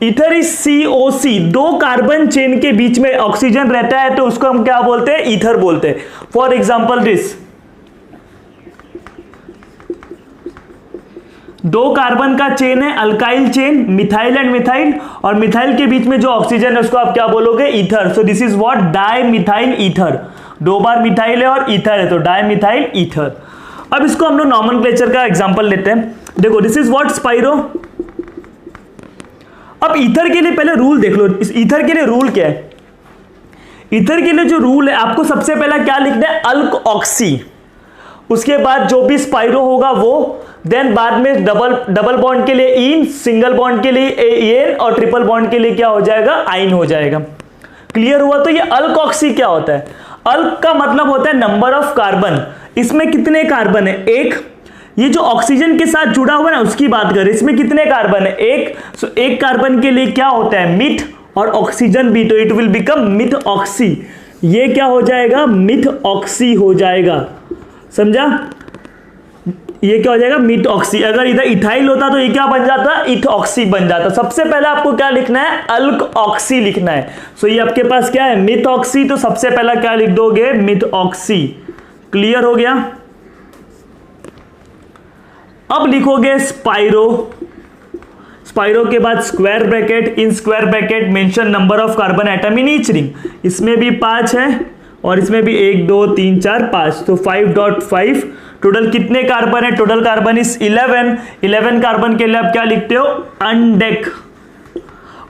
Ether is COC। दो कार्बन चेन के बीच में ऑक्सीजन रहता है तो उसको हम क्या बोलते हैं? ईथर बोलते हैं। फॉर एग्जाम्पल दिस, दो कार्बन का चेन है, alkyl chain, methyl and methyl, और मिथाइल के बीच में जो ऑक्सीजन है उसको आप क्या बोलोगे? Ether. So this is what? Di methyl ether. दो बार मिथाइल है और ईथर है तो डाई मिथाइल ईथर। अब इसको हम लोग नॉमेनक्लेचर का एग्जांपल लेते हैं। देखो दिस इज व्हाट? स्पाइरो। अब ईथर के लिए पहले रूल देख लो। इस ईथर के लिए रूल क्या है? ईथर के लिए जो रूल है, आपको सबसे पहला क्या लिखना है? अल्क ऑक्सी। उसके बाद जो भी स्पाइरो होगा वो, देन बाद में डबल बॉन्ड के लिए इन, सिंगल बॉन्ड के लिए एन, और ट्रिपल बॉन्ड के लिए क्या हो जाएगा? आइन हो जाएगा। क्लियर हुआ? तो ये अल्कोक्सी क्या होता है? अल्क का मतलब होता है नंबर ऑफ कार्बन। इसमें कितने कार्बन है? एक। ये जो ऑक्सीजन के साथ जुड़ा हुआ है ना उसकी बात करें, इसमें कितने कार्बन है? एक। सो एक कार्बन के लिए क्या होता है? मिथ, और ऑक्सीजन भी, तो it will become myth oxy. ये क्या हो जाएगा? मिथ ऑक्सी हो जाएगा। समझा? ये क्या हो जाएगा? Myth oxy. अगर इधर इथाइल होता तो ये क्या बन जाता? इथ ऑक्सी बन जाता। सबसे पहले आपको क्या लिखना है? अल्क ऑक्सी लिखना है। सो ये आपके पास क्या है? Myth oxy. तो सबसे पहला क्या लिख दोगे? Myth oxy. क्लियर हो गया? अब लिखोगे स्पाइरो। स्पाइरो के बाद square bracket, in square bracket mention number of carbon atom in each ring. इसमें भी 5 है और इसमें भी 1 2 3 4 5, तो 5.5। टोटल कितने कार्बन है? Total carbon is 11। 11 कार्बन के लिए आप क्या लिखते हो? अनडेक।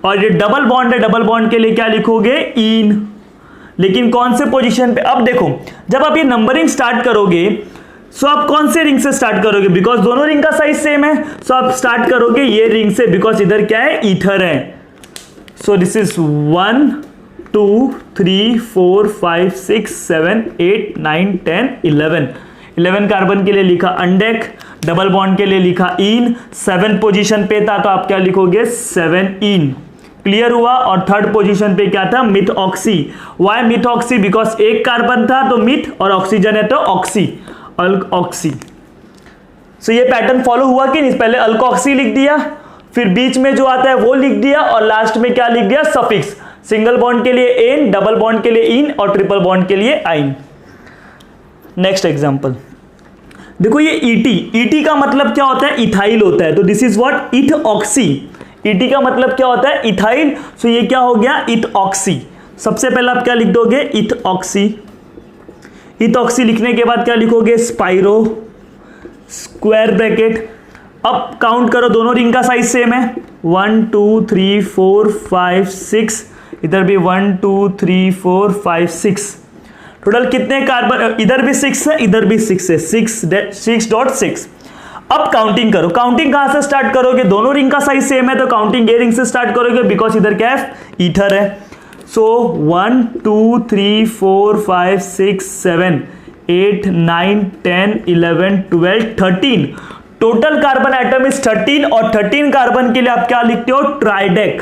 और ये डबल बॉन्ड है, डबल बॉन्ड के लिए क्या लिखोगे? इन। लेकिन कौन से पोजीशन पे? अब देखो जब आप ये नंबरिंग स्टार्ट करोगे, सो आप कौन से रिंग से स्टार्ट करोगे? बिकॉज दोनों रिंग का साइज सेम है, सो आप स्टार्ट करोगे ये रिंग से, बिकॉज इधर क्या है? ईथर है। सो दिस इज 1 2 3 4 5 6 7 8 9 10 11। 11 कार्बन के लिए लिखा अनडेक, डबल बॉन्ड के लिए लिखा इन। 7 पोजीशन पे था तो आप क्या लिखोगे? 7 इन। क्लियर हुआ? और थर्ड पोजीशन पे क्या था? Methoxy. Why methoxy? Because एक कार्बन था तो मिथ, और ऑक्सीजन है तो ऑक्सी, अल्क ऑक्सी। सो ये पैटर्न फॉलो हुआ कि नहीं? पहले अल्क ऑक्सी लिख दिया, फिर बीच में जो आता है वो लिख दिया, और लास्ट में क्या लिख दिया? सफिक्स। सिंगल बॉन्ड के लिए एन, डबल बॉन्ड के लिए इन, और ट्रिपल बॉन्ड के लिए आइन। नेक्स्ट एग्जांपल देखो, ये ईटी। ईटी का मतलब क्या होता है? इथाइल होता है। तो दिस इज व्हाट? इथ ऑक्सी। ईटी का मतलब क्या होता है? इथाइल। सो ये क्या हो गया? इथ ऑक्सी। सबसे पहले आप क्या लिख दोगे? इथ ऑक्सी। इथ ऑक्सी लिखने के बाद क्या लिखोगे? Spiro, square bracket. अब काउंट करो, दोनों रिंग का साइज सेम है। 1 2 3 4 5 6, इधर भी 1 2 3 4 5 6। टोटल कितने कार्बन? इधर भी 6 है, इधर भी 6 है, 6.6। अब काउंटिंग करो। काउंटिंग कहां से स्टार्ट करोगे? दोनों रिंग का साइज सेम है तो काउंटिंग ये रिंग से स्टार्ट करोगे, बिकॉज इधर क्या है? ईथर है। सो 1 2 3 4 5 6 7 8 9 10 11 12 13। टोटल कार्बन एटम इज 13 और 13 कार्बन के लिए आप क्या लिखते हो, ट्राइडेक।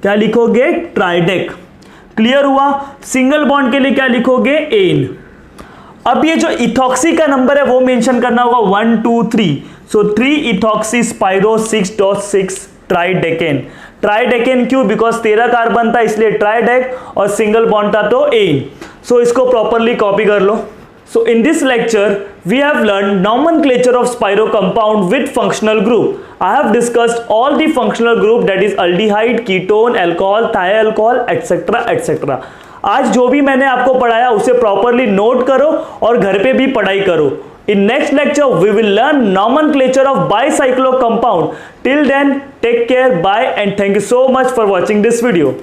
क्या लिखोगे, ट्राइडेक। क्लियर हुआ। सिंगल बॉन्ड के लिए क्या लिखोगे, एन। अब ये जो इथॉक्सी का नंबर है वो मेंशन करना होगा 1 2 3। सो 3 इथॉक्सी स्पाइरो 6.6 ट्राइडेकेन। ट्राइडेकेन क्यों, बिकॉज 13 कार्बन था इसलिए ट्राइडेक और सिंगल बॉन्ड था तो एन। सो इसको प्रॉपरली कॉपी कर लो। So in this lecture, we have learned nomenclature of Spiro compound with functional group. I have discussed all the functional group, that is aldehyde, ketone, alcohol, thialcohol, etc. etc. आज जो भी मैंने आपको पढ़ाया उसे properly note करो और घर पे भी पढ़ाई करो। In next lecture, we will learn nomenclature of bicyclo compound. Till then, take care, bye, and thank you so much for watching this video.